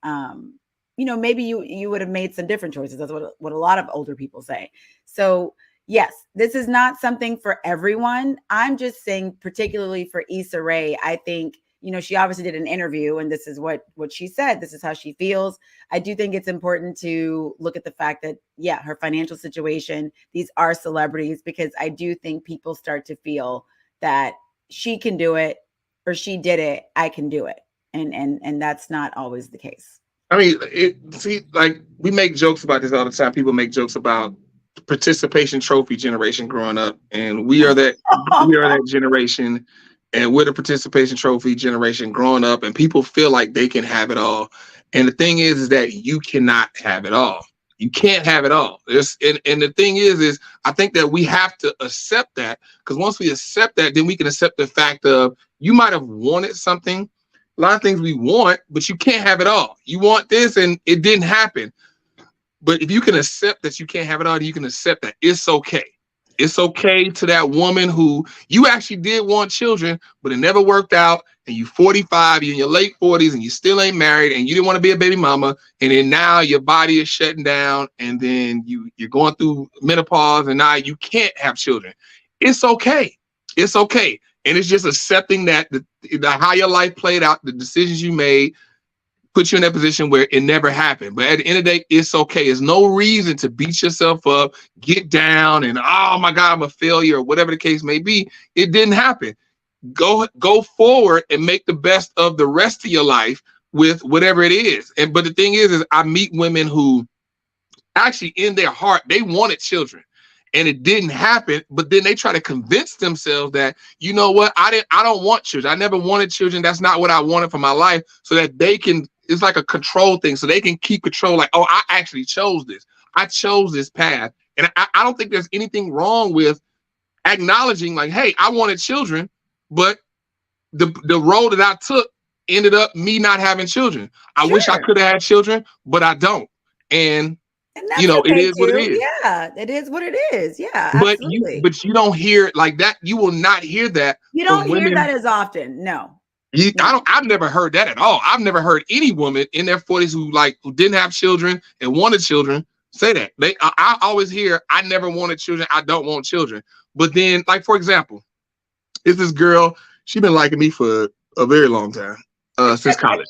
maybe you would have made some different choices. That's what a lot of older people say. So yes, this is not something for everyone. I'm just saying, particularly for Issa Rae, I think, she obviously did an interview and this is what she said. This is how she feels. I do think it's important to look at the fact that, her financial situation, these are celebrities, because I do think people start to feel that she can do it or she did it, I can do it. And that's not always the case. I mean, we make jokes about this all the time. People make jokes about participation trophy generation growing up, and we are that generation, and we're the participation trophy generation growing up, and people feel like they can have it all. And the thing is that you cannot have it all. You can't have it all. And the thing is I think that we have to accept that, because once we accept that, then we can accept the fact of you might have wanted something, a lot of things we want, but you can't have it all. You want this and it didn't happen. But if you can accept that you can't have it all, you can accept that it's okay. It's okay to that woman who you actually did want children, but it never worked out. And you 45, you're in your late 40s, and you still ain't married, and you didn't want to be a baby mama. And then now your body is shutting down, and then you're going through menopause, and now you can't have children. It's okay. It's okay. And it's just accepting that the how your life played out, the decisions you made, put you in that position where it never happened. But at the end of the day, it's okay. There's no reason to beat yourself up, get down, and oh my God, I'm a failure, or whatever the case may be. It didn't happen. Go forward and make the best of the rest of your life with whatever it is. But the thing is I meet women who actually in their heart, they wanted children. And it didn't happen, but then they try to convince themselves that, you know what, I don't want children. I never wanted children. That's not what I wanted for my life. So that they can, it's like a control thing. So they can keep control. Like, oh, I actually chose this. I chose this path. And I don't think there's anything wrong with acknowledging like, hey, I wanted children, but the road that I took ended up me not having children. I wish I could have had children, but I don't. And that's it is what it is. Yeah, it is what it is. Yeah, but absolutely. you don't hear like that. You will not hear that. You don't hear that as often. No. I've never heard that at all. I've never heard any woman in their 40s who didn't have children and wanted children say that. I always hear, I never wanted children. I don't want children. But then, like, for example, is this girl, she's been liking me for a very long time, since college.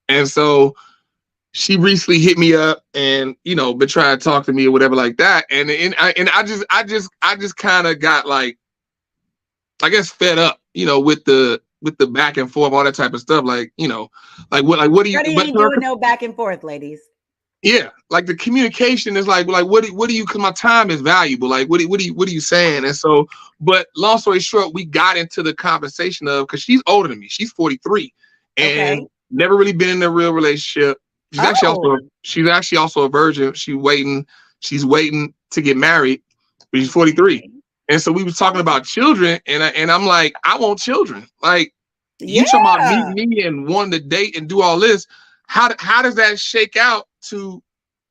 And so she recently hit me up and, been trying to talk to me or whatever like that. And I just kind of got like, I guess, fed up, with the back and forth, all that type of stuff. Like, what do you, Freddie ain't doing no back and forth, ladies. Yeah. Like the communication is like, what do you, cause my time is valuable. Like, what are you saying? And so, but long story short, we got into the conversation of, cause she's older than me. She's 43 and never really been in a real relationship. She's actually also a virgin. She's waiting to get married, but she's 43. And so we was talking about children, and I'm like, I want children. Like, you talking about meeting me and wanting to date and do all this. How does that shake out to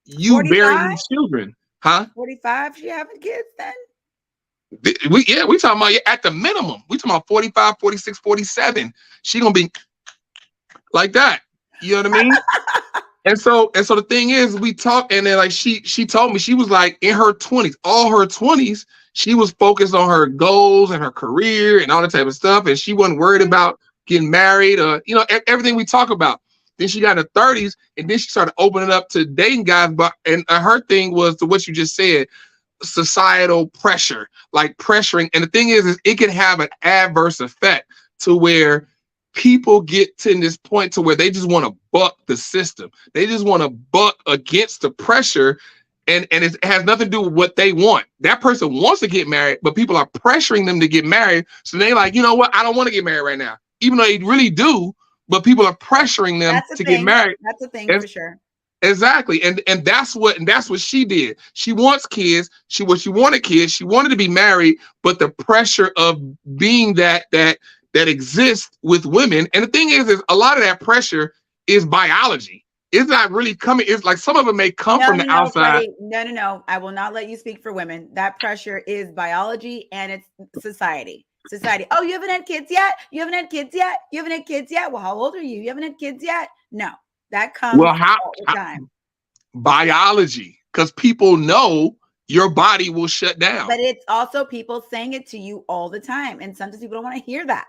you 45? Bearing these children? Huh? 45, she having kids then? We talking about at the minimum. We talking about 45, 46, 47. She gonna be like that. You know what I mean? And so the thing is, we talk, and then like she told me, she was like in her 20s, all her 20s, she was focused on her goals and her career and all that type of stuff, and she wasn't worried about getting married or everything we talk about. Then she got in her 30s, and then she started opening up to dating guys. But her thing was to what you just said, societal pressure, like pressuring. And the thing is it can have an adverse effect to where people get to this point to where they just want to buck the system. They just want to buck against the pressure, and it has nothing to do with what they want. That person wants to get married, but people are pressuring them to get married. So they like, you know what? I don't want to get married right now, even though they really do. But people are pressuring them to get married. That's a thing for sure. Exactly, and that's what she did. She wants kids. She wanted kids. She wanted to be married, but the pressure of being that exists with women. And the thing is a lot of that pressure is biology. It's not really coming. It's like some of it may come from the outside. Freddie, no. I will not let you speak for women. That pressure is biology and it's society. Oh, you haven't had kids yet? You haven't had kids yet? Well, how old are you? You haven't had kids yet? No, that comes all the time. Biology, because people know your body will shut down. But it's also people saying it to you all the time. And sometimes people don't want to hear that.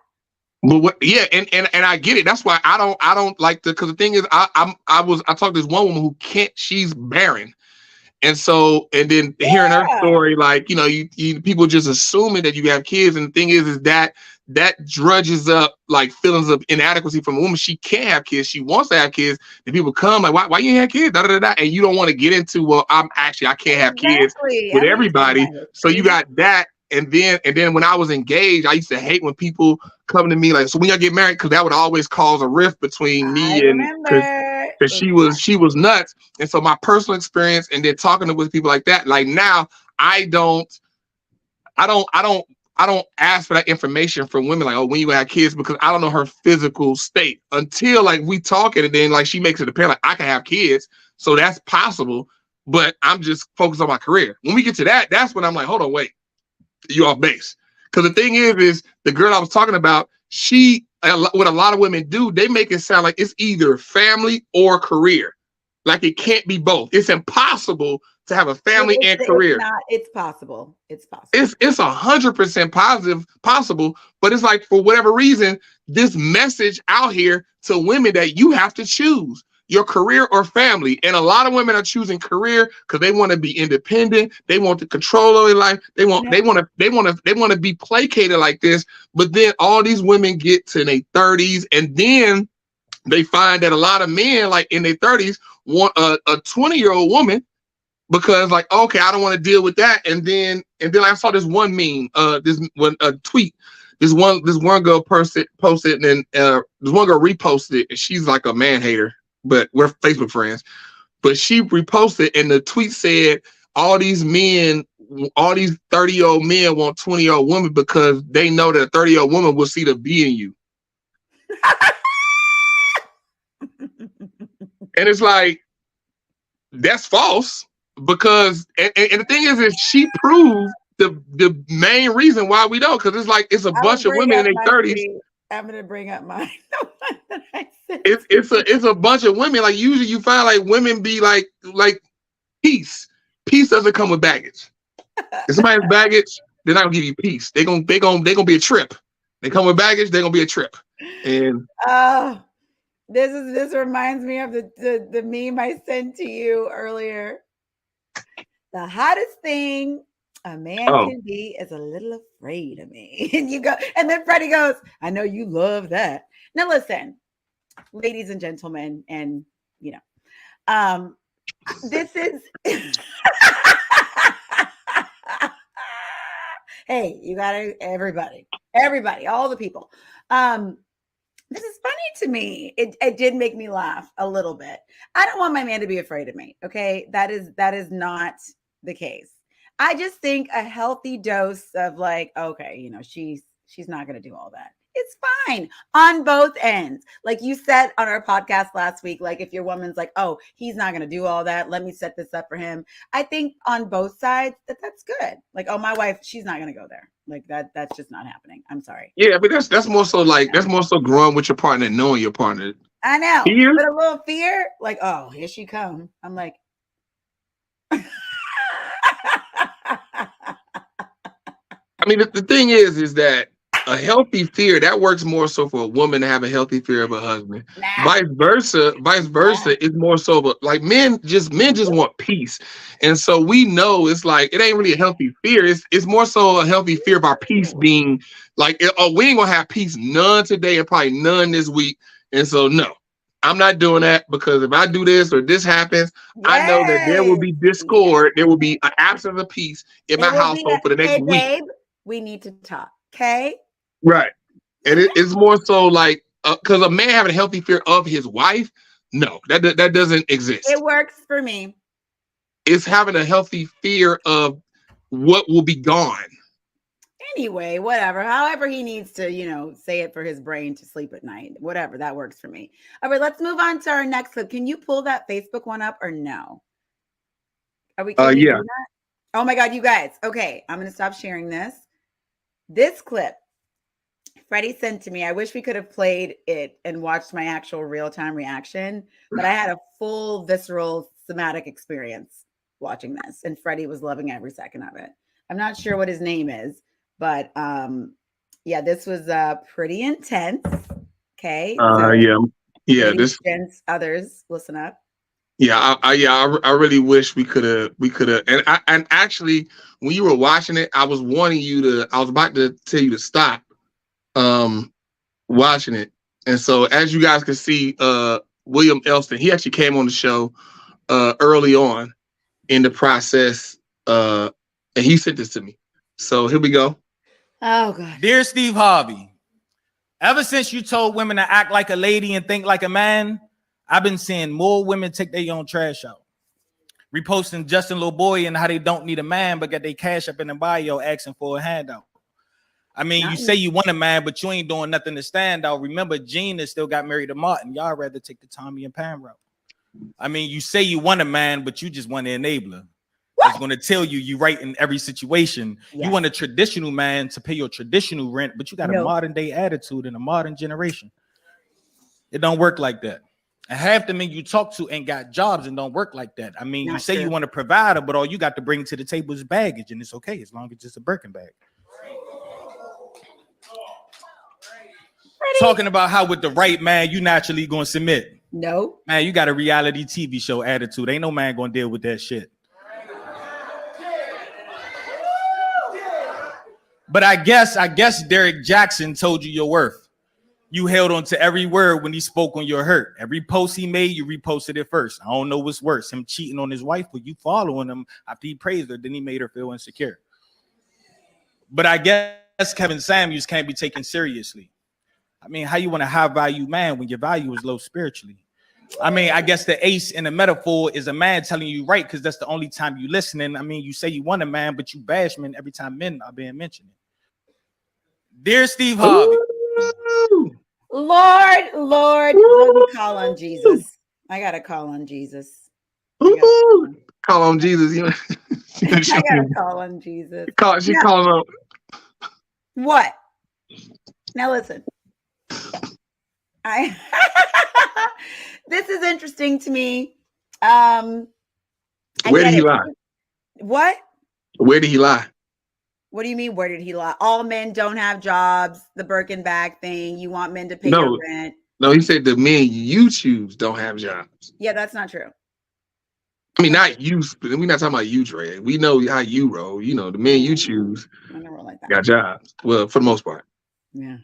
But and I get it. That's why I don't like because the thing is I talked to this one woman who she's barren. And so, and then hearing her story, like, you people just assuming that you have kids. And the thing is that drudges up like feelings of inadequacy from a woman. She can't have kids. She wants to have kids. And people come like, why you ain't have kids? Da, da, da, da. And you don't want to get into, well, I can't have kids with everybody. So you got that. And then when I was engaged, I used to hate when people come to me like, so when y'all get married, because that would always cause a rift between me and because she was nuts. And so my personal experience and then talking with people like that, like now I don't ask for that information from women like, oh, when you gonna have kids, because I don't know her physical state until like we talk it, and then like she makes it apparent like I can have kids, so that's possible, but I'm just focused on my career. When we get to that, that's when I'm like, hold on, wait. you off base. Because the thing is the girl I was talking about, what a lot of women do, they make it sound like it's either family or career. Like it can't be both. It's impossible to have a family and career. It's possible. It's possible. It's 100% possible, but it's like for whatever reason, this message out here to women that you have to choose your career or family. And a lot of women are choosing career because they want to be independent. They want the control of their life. They want to be placated like this. But then all these women get to their 30s, and then they find that a lot of men, like in their 30s, want a 20-year-old woman because, like, okay, I don't want to deal with that. And then I saw this one meme, tweet. This one girl posted, and then this one girl reposted it, and she's like a man hater, but we're Facebook friends. But she reposted, and the tweet said, all these 30-year-old men want 20-year-old women because they know that a 30-year-old woman will see the B in you. And it's like, that's false, because and the thing is she proved the main reason why we don't, because it's like it's a bunch of women in their 30s. I'm gonna bring up mine. It's a bunch of women. Like usually you find like women be like peace. Peace doesn't come with baggage. If somebody has baggage, they're not gonna give you peace. They're gonna be a trip. They come with baggage, they're gonna be a trip. And this reminds me of the meme I sent to you earlier. The hottest thing a man can be is a little afraid of me. And you go, and then Freddie goes, I know you love that. Now listen, ladies and gentlemen, and you know, this is hey, you gotta everybody, all the people. This is funny to me. It did make me laugh a little bit. I don't want my man to be afraid of me. Okay. That is not the case. I just think a healthy dose of like, okay, you know, she's not going to do all that. It's fine on both ends. Like you said on our podcast last week, like if your woman's like, oh, he's not going to do all that, let me set this up for him. I think on both sides that's good. Like, oh, my wife, she's not going to go there. Like that's just not happening. I'm sorry. Yeah, but that's more so like, that's more so growing with your partner and knowing your partner. I know. Fear? But a little fear, like, oh, here she come. I'm like, I mean, the thing is that a healthy fear that works more so for a woman to have a healthy fear of her husband. Vice versa is more so, but like men just want peace, and so we know it's like it ain't really a healthy fear. It's more so a healthy fear of our peace being like, oh, we ain't gonna have peace none today and probably none this week, and so no. I'm not doing that, because if I do this or this happens, I know that there will be discord. There will be an absence of peace in my household for the next week. Babe, we need to talk, okay? Right. And it's more so like, because a man having a healthy fear of his wife, no, that doesn't exist. It works for me. It's having a healthy fear of what will be gone. Anyway, whatever. However he needs to, you know, say it for his brain to sleep at night. Whatever, that works for me. All right, let's move on to our next clip. Can you pull that Facebook one up or no? Are we? Yeah. Oh my God, you guys. Okay, I'm gonna stop sharing this. This clip Freddie sent to me. I wish we could have played it and watched my actual real-time reaction, but I had a full visceral somatic experience watching this, and Freddie was loving every second of it. I'm not sure what his name is, but yeah, this was pretty intense. Okay. So yeah. This gents, others, listen up. Yeah, I really wish we could have, and actually, when you were watching it, I was about to tell you to stop watching it. And so as you guys can see, William Elston, he actually came on the show early on in the process, and he sent this to me. So here we go. Oh God. Dear Steve Harvey, ever since you told women to act like a lady and think like a man, I've been seeing more women take their own trash out. Reposting Justin Little Boy and how they don't need a man, but get their cash up in the bio asking for a handout. I mean, you say you want a man, but you ain't doing nothing to stand out. Remember, Gina still got married to Martin. Y'all rather take the Tommy and Pam route. I mean, you say you want a man, but you just want an enabler. is going to tell you right in every situation. Yes. You want a traditional man to pay your traditional rent, but you got a modern day attitude in a modern generation. It don't work like that. And half the men you talk to ain't got jobs and don't work like that. I mean, you say you want to provide her, but all you got to bring to the table is baggage, and it's okay as long as it's a Birkin bag. Talking about how with the right man, you naturally going to submit. No. Man, you got a reality TV show attitude. Ain't no man going to deal with that shit. But I guess Derek Jackson told you your worth. You held on to every word when he spoke on your hurt. Every post he made, you reposted it first. I don't know what's worse, him cheating on his wife, but you following him after he praised her, then he made her feel insecure. But I guess Kevin Samuels can't be taken seriously. I mean, how you want a high value man when your value is low spiritually? I mean, I guess the ace in the metaphor is a man telling you right, because that's the only time you listening. I mean, you say you want a man, but you bash men every time men are being mentioned. Dear Steve Harvey. Lord, let me call on Jesus. I gotta call on Jesus. Call on Jesus. You know? I gotta call on Jesus. She calls on. What? Now listen. This is interesting to me. Where did he lie? What? Where did he lie? What do you mean? Where did he lie? All men don't have jobs. The Birkin bag thing. You want men to pay your rent. No, he said the men you choose don't have jobs. Yeah, that's not true. I mean, not you. We're not talking about you, Drea. We know how you roll. You know, the men you choose like that. Got jobs. Well, for the most part. Yeah.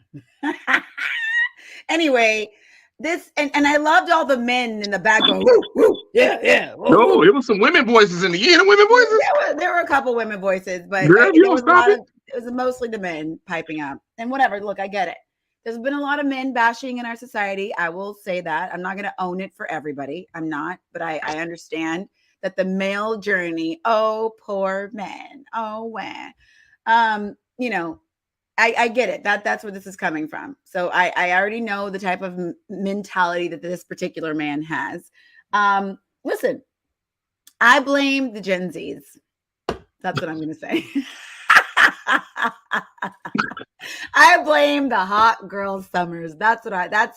Anyway, this and I loved all the men in the back going, woo, woo, yeah. Woo, no, it was some women voices in the end. Women voices. There were a couple women voices, but Girl, it was mostly the men piping up. And whatever. Look, I get it. There's been a lot of men bashing in our society. I will say that. I'm not going to own it for everybody. I'm not, but I understand that the male journey. Oh, poor man. Oh, when. You know. I get it. That's where this is coming from. So I already know the type of mentality that this particular man has. Listen, I blame the Gen Zs. That's what I'm going to say. I blame the hot girl summers. That's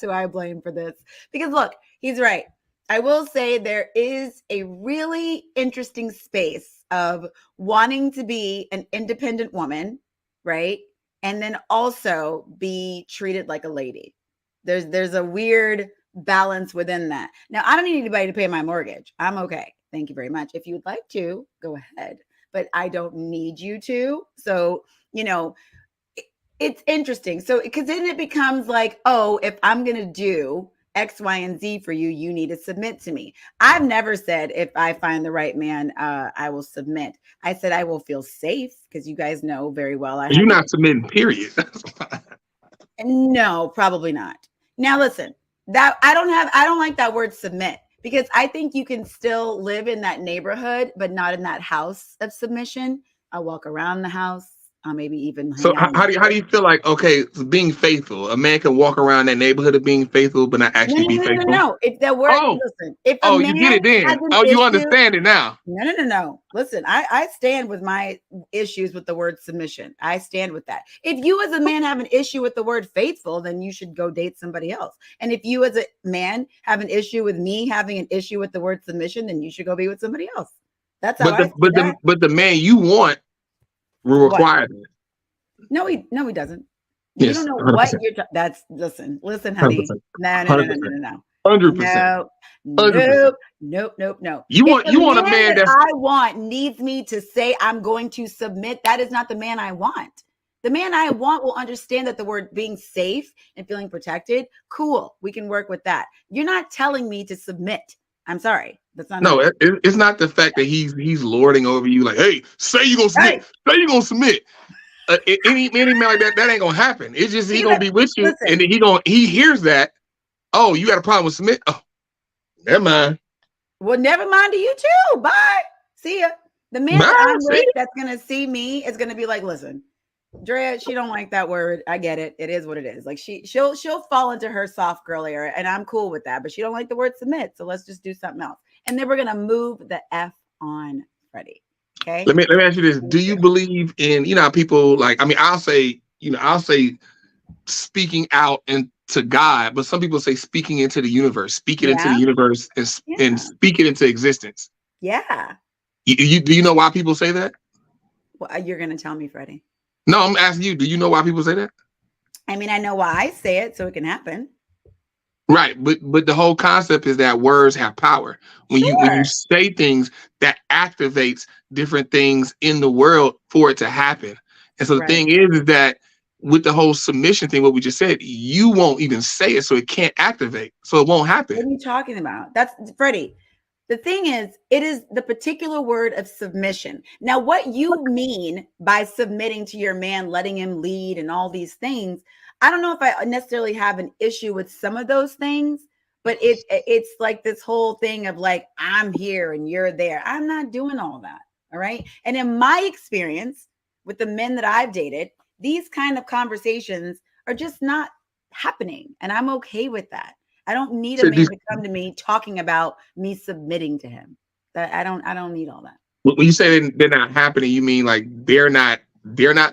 who I blame for this. Because look, he's right. I will say there is a really interesting space of wanting to be an independent woman, right? And then also be treated like a lady. There's a weird balance within that. Now, I don't need anybody to pay my mortgage. I'm okay. Thank you very much. If you would like to, go ahead. But I don't need you to. So, you know, it's interesting. So, because then it becomes like, oh, if I'm going to do X, Y, and Z for you, you need to submit to me. I've never said if I find the right man, I will submit. I said I will feel safe because you guys know very well. You're not submitting, period. No, probably not. Now listen, that I don't like that word submit, because I think you can still live in that neighborhood, but not in that house of submission. I'll walk around the house. Maybe even. So how do you feel like, okay, being faithful, a man can walk around that neighborhood of being faithful, but not actually be faithful? No. If that word, listen. If a man you get it then. You understand it now. No. Listen, I stand with my issues with the word submission. I stand with that. If you as a man have an issue with the word faithful, then you should go date somebody else. And if you as a man have an issue with me having an issue with the word submission, then you should go be with somebody else. That's how but the man you want will require that. No, he doesn't. Yes, you don't know 100%. what you're. Listen, honey. 100%. No. 100%. No. You want a man that I want needs me to say I'm going to submit. That is not the man I want. The man I want will understand that the word being safe and feeling protected. Cool, we can work with that. You're not telling me to submit. I'm sorry. That's not. No, it's not the fact that he's lording over you. Like, hey, say you gonna submit. Say you gonna submit. Any man like that ain't gonna happen. It's just he gonna be with you, and then he hears that. Oh, you got a problem with submit? Oh, never mind. Well, never mind to you too. Bye. See ya. The man that's gonna see me is gonna be like, listen, Drea, she don't like that word. I get it. It is what it is. Like she'll fall into her soft girl area, and I'm cool with that. But she don't like the word submit, so let's just do something else. And then we're gonna move the F on Freddie. Okay. Let me ask you this. Do you believe in, you know, how people like, I mean, I'll say speaking out into God, but some people say speaking into the universe, speaking into the universe and speaking into existence. Yeah. Do you know why people say that? Well, you're going to tell me, Freddie. No, I'm asking you, do you know why people say that? I mean, I know why I say it, so it can happen. Right, but the whole concept is that words have power. When you say things, that activates different things in the world for it to happen. And so the thing is that with the whole submission thing, what we just said, you won't even say it, so it can't activate, so it won't happen. What are you talking about? That's Freddie. The thing is, it is the particular word of submission. Now, what you mean by submitting to your man, letting him lead and all these things, I don't know if I necessarily have an issue with some of those things, but it's like this whole thing of like, I'm here and you're there. I'm not doing all that. All right. And in my experience with the men that I've dated, these kind of conversations are just not happening. And I'm okay with that. I don't need a man to come to me talking about me submitting to him. That I don't need all that. When you say they're not happening, you mean like they're not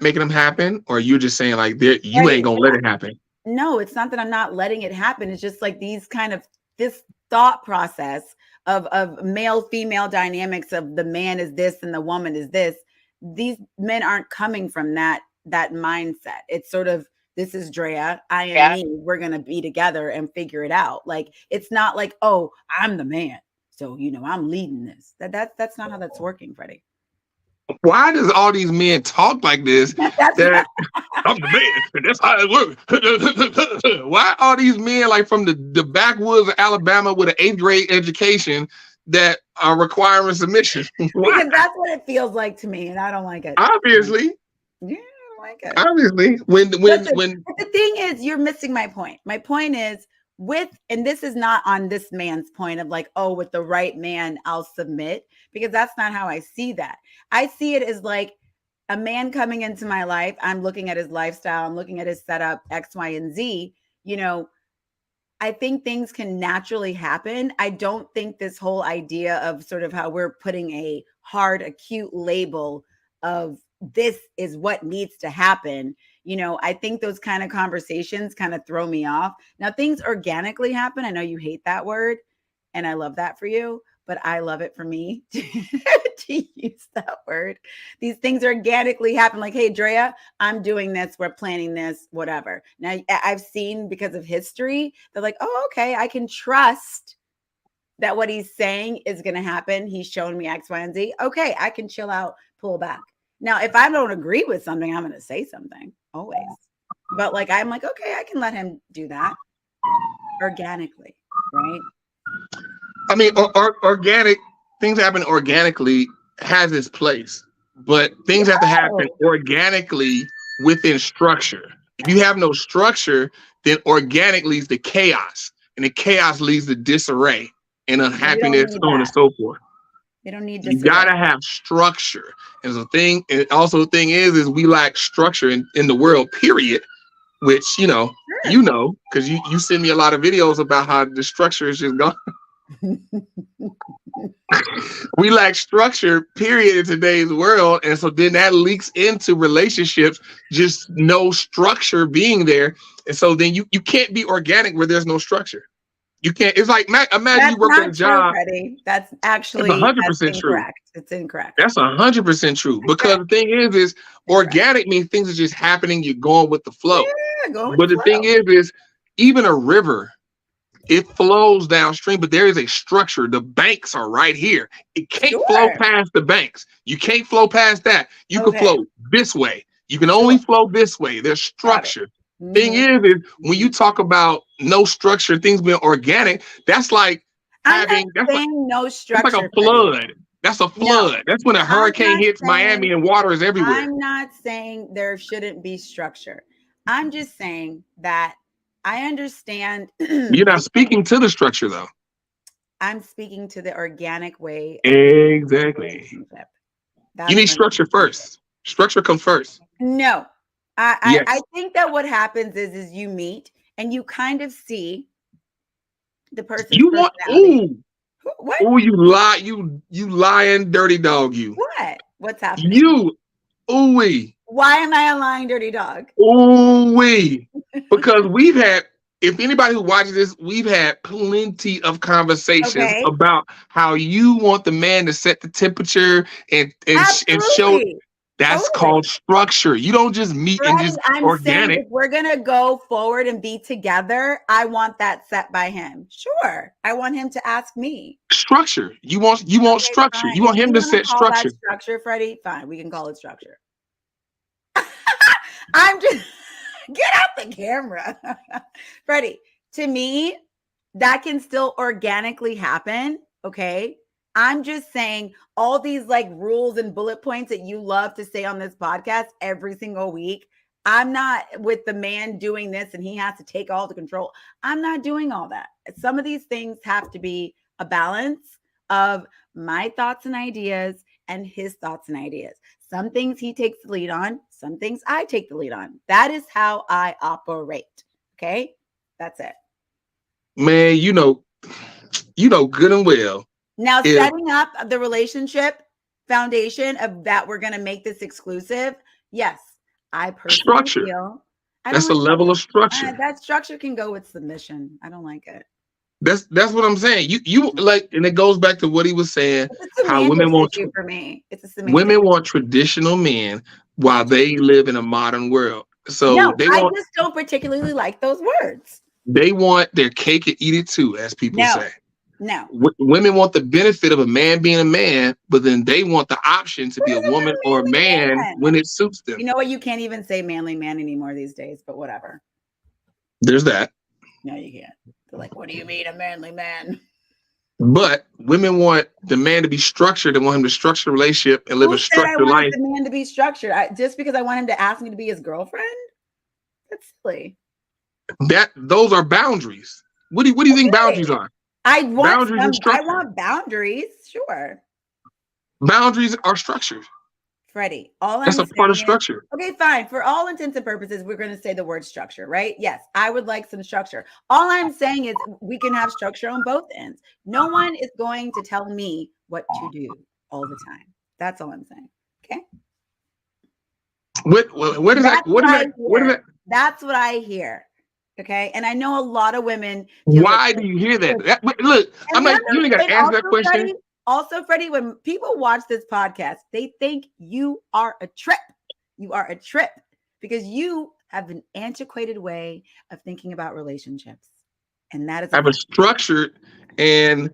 making them happen, or you're just saying like you ain't gonna let it happen? No, it's not that I'm not letting it happen. It's just like these kind of this thought process of male female dynamics of the man is this and the woman is this. These men aren't coming from that mindset. It's sort of, this is Drea, I am me, we're going to be together and figure it out. Like, it's not like, oh, I'm the man, so, you know, I'm leading this. That's not how that's working, Freddie. Why does all these men talk like this? That I'm the man, that's how it works. Why are these men like from the backwoods of Alabama with an 8th grade education that are requiring submission? Because that's what it feels like to me, and I don't like it. Obviously. Yeah. Like it. Obviously, when the thing is, you're missing my point. My point is and this is not on this man's point of like, oh, with the right man, I'll submit, because that's not how I see that. I see it as like a man coming into my life. I'm looking at his lifestyle. I'm looking at his setup, X, Y, and Z. You know, I think things can naturally happen. I don't think this whole idea of sort of how we're putting a hard, acute label of this is what needs to happen. You know, I think those kind of conversations kind of throw me off. Now, things organically happen. I know you hate that word, and I love that for you, but I love it for me to use that word. These things organically happen. Like, hey, Drea, I'm doing this. We're planning this, whatever. Now, I've seen, because of history, they're like, oh, okay, I can trust that what he's saying is going to happen. He's shown me X, Y, and Z. Okay, I can chill out, pull back. Now, if I don't agree with something, I'm going to say something always. But like, I'm like, okay, I can let him do that organically, right? I mean, organic things happen organically has its place, but things have to happen organically within structure. If you have no structure, then organic leads to chaos, and the chaos leads to disarray and unhappiness, so on and so forth. You don't need you gotta have structure. And the thing, and also the thing is we lack structure in the world, period. Which because you send me a lot of videos about how the structure is just gone. We lack structure, period, in today's world. And so then that leaks into relationships, just no structure being there. And so then you can't be organic where there's no structure. You can't. It's like, imagine you work at a job. Freddie. That's actually 100% true. It's incorrect. That's 100% true. Because the thing is organic means things are just happening. You're going with the flow. But the thing is even a river, it flows downstream, but there is a structure. The banks are right here. It can't flow past the banks. You can't flow past that. You can flow this way. You can only flow this way. There's structure. Thing is when you talk about no structure, things being organic, that's like having no structure. That's like a flood. That's a flood. No, that's when a hurricane hits Miami and water is everywhere. I'm not saying there shouldn't be structure. I'm just saying that I understand. You're not speaking to the structure, though. I'm speaking to the organic way. Exactly. You need structure first. Structure comes first. No. I think that what happens is you meet and you kind of see the person. You want what? Oh, you lie, you lying dirty dog, you. What? What's happening? You, ooh-wee. Why am I a lying dirty dog? Ooh-wee. Because if anybody who watches this, we've had plenty of conversations about how you want the man to set the temperature and show. That's called structure. You don't just meet Freddie, and just organic. Saying if we're gonna go forward and be together, I want that set by him. Sure, I want him to ask me. Structure. You want structure. Fine. You want him to set structure. Structure, Freddie. Fine, we can call it structure. I'm just get out the camera, Freddie. To me, that can still organically happen. Okay. I'm just saying all these like rules and bullet points that you love to say on this podcast every single week. I'm not with the man doing this and he has to take all the control. I'm not doing all that. Some of these things have to be a balance of my thoughts and ideas and his thoughts and ideas. Some things he takes the lead on. Some things I take the lead on. That is how I operate. Okay. That's it. Man, you know good and well. Now, setting up the relationship foundation of that we're going to make this exclusive. Yes, I personally feel that's a level of structure. That structure can go with submission. I don't like it. That's what I'm saying. You like, and it goes back to what he was saying. How women want for me. Women want traditional men while they live in a modern world. So I just don't particularly like those words. They want their cake and eat it too, as people say. No. Women want the benefit of a man being a man, but then they want the option to be a woman or a man when it suits them. You know what? You can't even say manly man anymore these days, but whatever. There's that. No, you can't. They're like, what do you mean a manly man? But women want the man to be structured and want him to structure a relationship and live a structured life. The man to be structured. Just because I want him to ask me to be his girlfriend? That's silly. Those are boundaries. What do you think boundaries are? I want boundaries. Sure. Boundaries are structured. Freddie, that's a part of structure. Okay, fine. For all intents and purposes, we're going to say the word structure, right? Yes, I would like some structure. All I'm saying is we can have structure on both ends. No one is going to tell me what to do all the time. That's all I'm saying. Okay. What is that? That's what I hear. Okay. And I know a lot of women. Why do you hear that? Look, I'm like, you ain't got to answer that question. Freddie, when people watch this podcast, they think you are a trip. You are a trip because you have an antiquated way of thinking about relationships. And that is I have a structured and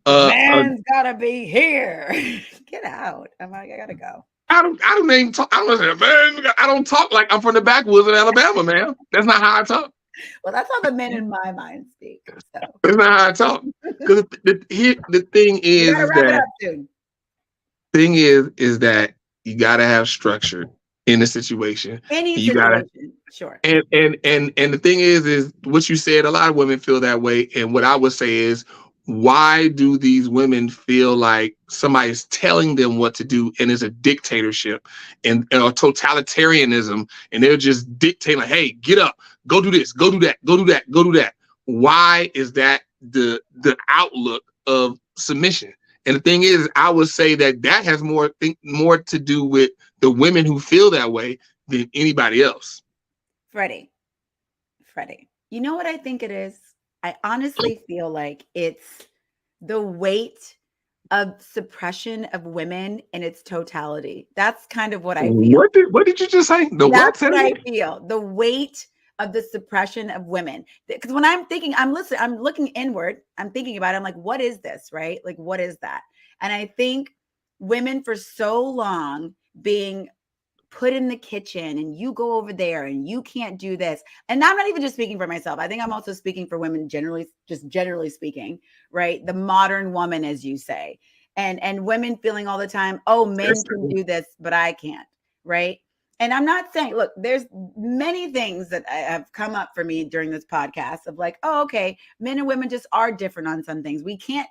man's gotta be here. Get out. I'm like, I gotta go. I don't even talk. I don't talk like I'm from the backwoods of Alabama, man. That's not how I talk. Well, that's how the men in my mind speak. So. That's not how I talk. Because the thing is that you gotta have structure in a situation. Sure. And the thing is what you said. A lot of women feel that way, and what I would say is, why do these women feel like somebody's telling them what to do and it's a dictatorship and a totalitarianism, and they're just dictating, like, hey, get up, go do this, go do that, go do that, go do that. Why is that the outlook of submission? And the thing is, I would say that has more to do with the women who feel that way than anybody else. Freddie, you know what I think it is? I honestly feel like it's the weight of suppression of women in its totality. That's kind of what I feel. What did you just say? That's what I feel. The weight of the suppression of women. Because when I'm thinking, I'm looking inward, I'm thinking about it. I'm like, what is this, right? Like, what is that? And I think women for so long being put in the kitchen and you go over there and you can't do this. And I'm not even just speaking for myself. I think I'm also speaking for women generally speaking, right? The modern woman, as you say, and women feeling all the time, oh, men can do this, but I can't. Right. And I'm not saying, look, there's many things that have come up for me during this podcast of like, oh, okay, men and women just are different on some things. We can't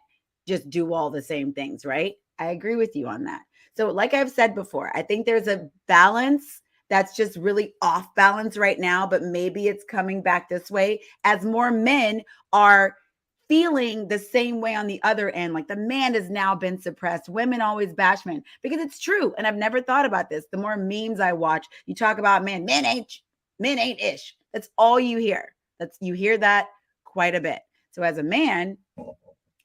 just do all the same things. Right. I agree with you on that. So like I've said before, I think there's a balance that's just really off balance right now, but maybe it's coming back this way as more men are feeling the same way on the other end. Like the man has now been suppressed. Women always bash men because it's true. And I've never thought about this. The more memes I watch, you talk about men ain't ish. That's all you hear. You hear that quite a bit. So as a man,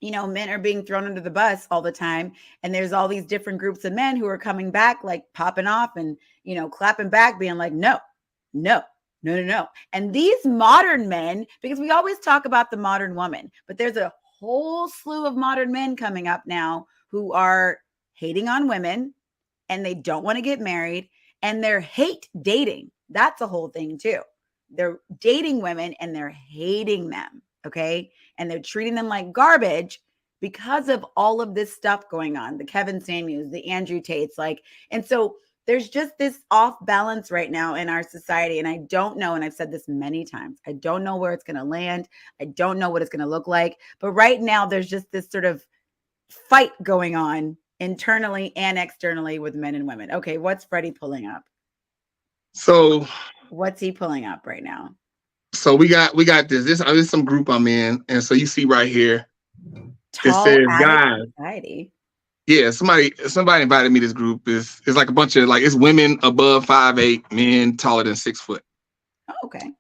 you know, men are being thrown under the bus all the time. And there's all these different groups of men who are coming back, like popping off and, you know, clapping back, being like, no. And these modern men, because we always talk about the modern woman, but there's a whole slew of modern men coming up now who are hating on women and they don't want to get married and they're hate dating. That's a whole thing too. They're dating women and they're hating them. Okay. And they're treating them like garbage because of all of this stuff going on. The Kevin Samuels, the Andrew Tates, and so there's just this off balance right now in our society. And I don't know. And I've said this many times. I don't know where it's going to land. I don't know what it's going to look like. But right now there's just this sort of fight going on internally and externally with men and women. Okay. What's Freddie pulling up? So what's he pulling up right now? So we got this. This is some group I'm in, and so you see right here, it says guys. Society. Yeah, somebody invited me to this group. It's like a bunch of it's women above 5'8", men taller than 6 foot. Oh, okay.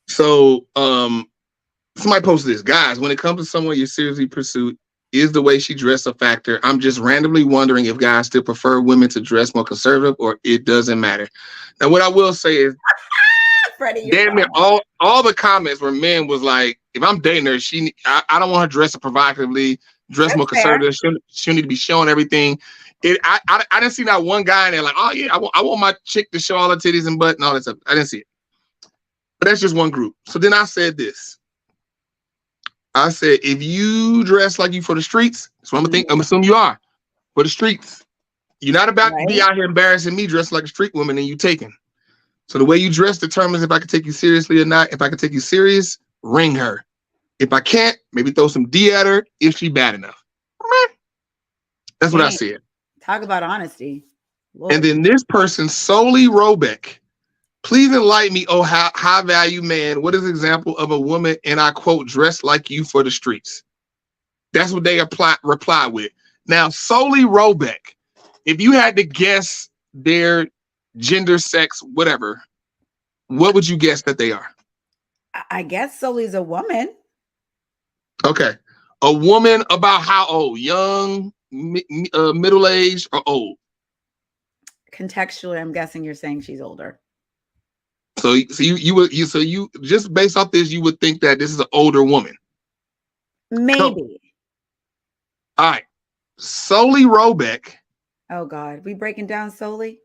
So somebody posted this. Guys, when it comes to someone you seriously pursue, is the way she dressed a factor? I'm just randomly wondering if guys still prefer women to dress more conservative or it doesn't matter. Now, what I will say is, Freddie, damn near all the comments where men was like, if I'm dating her, I don't want her dressed provocatively, dress more conservative. She need to be showing everything. I didn't see not one guy in there like, oh yeah, I want my chick to show all her titties and butt and all that stuff. I didn't see it. But that's just one group. So then I said this. I said, if you dress like you for the streets, so I'm assuming you are for the streets. You're not about to be out here embarrassing me dressed like a street woman and you taken. So the way you dress determines if I can take you seriously or not. If I can take you serious, ring her. If I can't, maybe throw some D at her if she bad enough. That's what I said. Talk about honesty. Lord. And then this person, Solely Robeck, please enlighten me, oh high value man. What is an example of a woman, and I quote, dressed like you for the streets? That's what they reply with. Now, Solely Robeck, if you had to guess their gender, sex, whatever, what would you guess that they are? I guess Solely's a woman. Okay. A woman about how old? Young, middle-aged, or old? Contextually, I'm guessing you're saying she's older. So you just based off this, you would think that this is an older woman. Maybe. All right. Solely Robeck. Oh God, we breaking down Solely?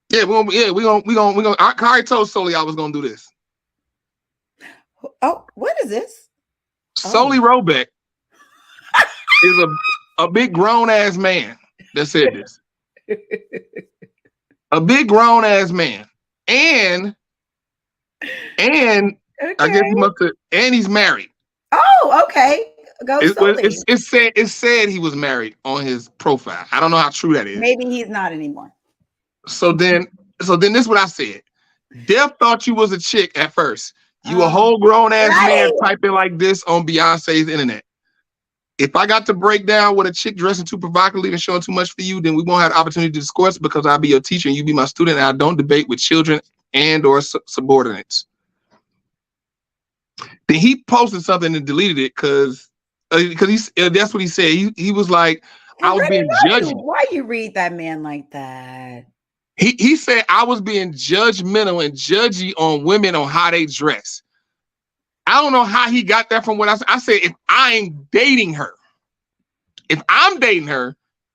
Yeah, we gonna. I already told Solely I was gonna do this. Oh, what is this? Solely Robeck is a big grown ass man that said this. A big grown ass man, and okay. I guess he must have, and he's married. Oh, okay. It said he was married on his profile. I don't know how true that is. Maybe he's not anymore. So then this is what I said. Def thought you was a chick at first. You a whole grown ass man typing like this on Beyonce's internet. If I got to break down what a chick dressing too provocatively and showing too much for you, then we won't have the opportunity to discourse because I'll be your teacher and you be my student. And I don't debate with children and or subordinates. Then he posted something and deleted it because that's what he said. He was like, I was being judgy. Why you read that man like that? He said I was being judgmental and judgy on women on how they dress. I don't know how he got that from what I said. I said, if I'm dating her,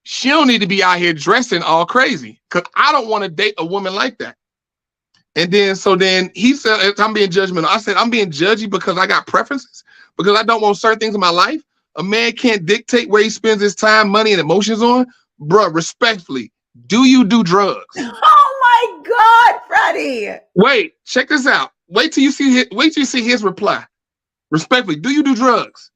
she don't need to be out here dressing all crazy because I don't want to date a woman like that. And then he said, I'm being judgmental. I said, I'm being judgy because I got preferences, because I don't want certain things in my life. A man can't dictate where he spends his time, money, and emotions on. Bruh, respectfully, do you do drugs? Oh my God, Freddie. Wait, check this out. Wait till you see his reply. Respectfully, do you do drugs?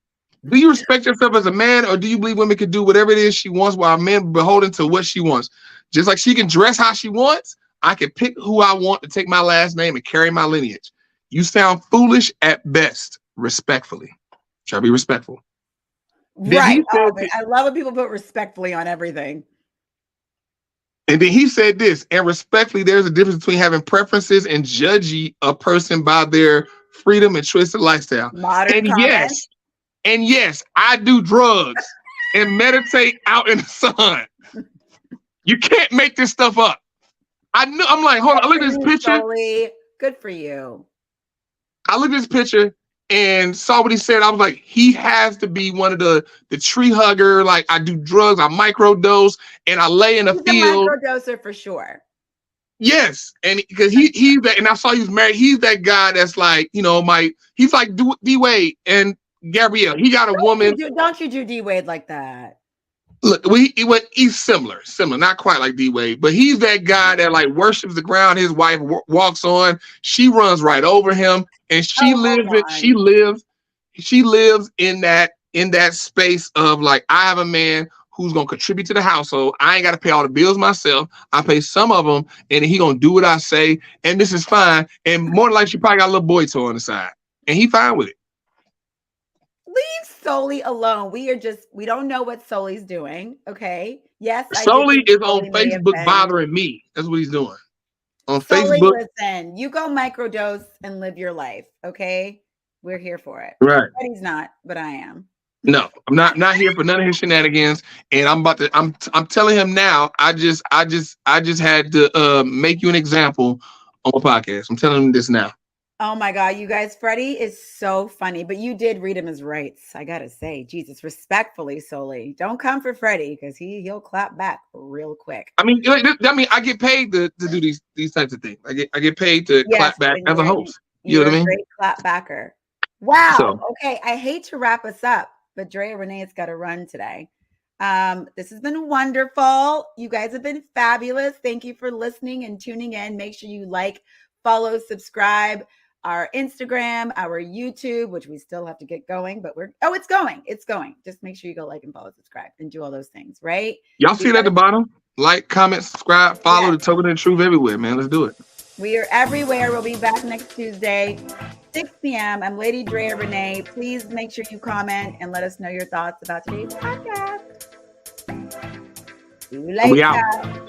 Do you respect yourself as a man, or do you believe women can do whatever it is she wants while men beholden to what she wants? Just like she can dress how she wants, I can pick who I want to take my last name and carry my lineage. You sound foolish at best, respectfully. Try to be respectful. Right. I love when people put respectfully on everything. And then he said this, and respectfully, there's a difference between having preferences and judging a person by their freedom and choice of lifestyle. Modern comments. Yes, I do drugs and meditate out in the sun. You can't make this stuff up. I'm like, hold on, look at this picture. Solely. Good for you. I looked at this picture and saw what he said. I was like, he has to be one of the tree hugger. Like, I do drugs, I microdose, and I lay in the field. A microdoser for sure. Yes, and because he's that, and I saw he was married. He's that guy that's like, you know, he's like D Wade and Gabrielle. He got a woman. Don't you do D Wade like that? Look, he's similar, not quite like D Wade, but he's that guy that like worships the ground his wife walks on. She runs right over him, and she lives in that space of like, I have a man who's gonna contribute to the household. I ain't got to pay all the bills myself. I pay some of them, and he gonna do what I say, and this is fine. And more than likely, she probably got a little boy toy on the side, and he fine with it. Leave Solely alone. We don't know what Solly's doing. Okay. Yes. Solely is on Facebook bothering me. That's what he's doing. On Facebook. Listen, you go microdose and live your life. Okay. We're here for it. Right. But he's not, but I am. No, I'm not here for none of his shenanigans. And I'm telling him now, I just had to make you an example on my podcast. I'm telling him this now. Oh my God, you guys, Freddie is so funny, but you did read him his rights. I gotta say, Jesus, respectfully, Solely, don't come for Freddie because he'll clap back real quick. I mean, I get paid to do these types of things. I get paid to clap back as a host. You know what I mean? Great clap backer. Wow. So, okay, I hate to wrap us up, but Drea Renee's got to run today. This has been wonderful. You guys have been fabulous. Thank you for listening and tuning in. Make sure you like, follow, subscribe. Our Instagram, our YouTube, which we still have to get going, but it's going. Just make sure you go like and follow, subscribe, and do all those things, right? Y'all see it at the bottom? Like, comment, subscribe, follow the Token of the Truth everywhere, man. Let's do it. We are everywhere. We'll be back next Tuesday, 6 p.m. I'm Lady Drea Renee. Please make sure you comment and let us know your thoughts about today's podcast. See you later. We out.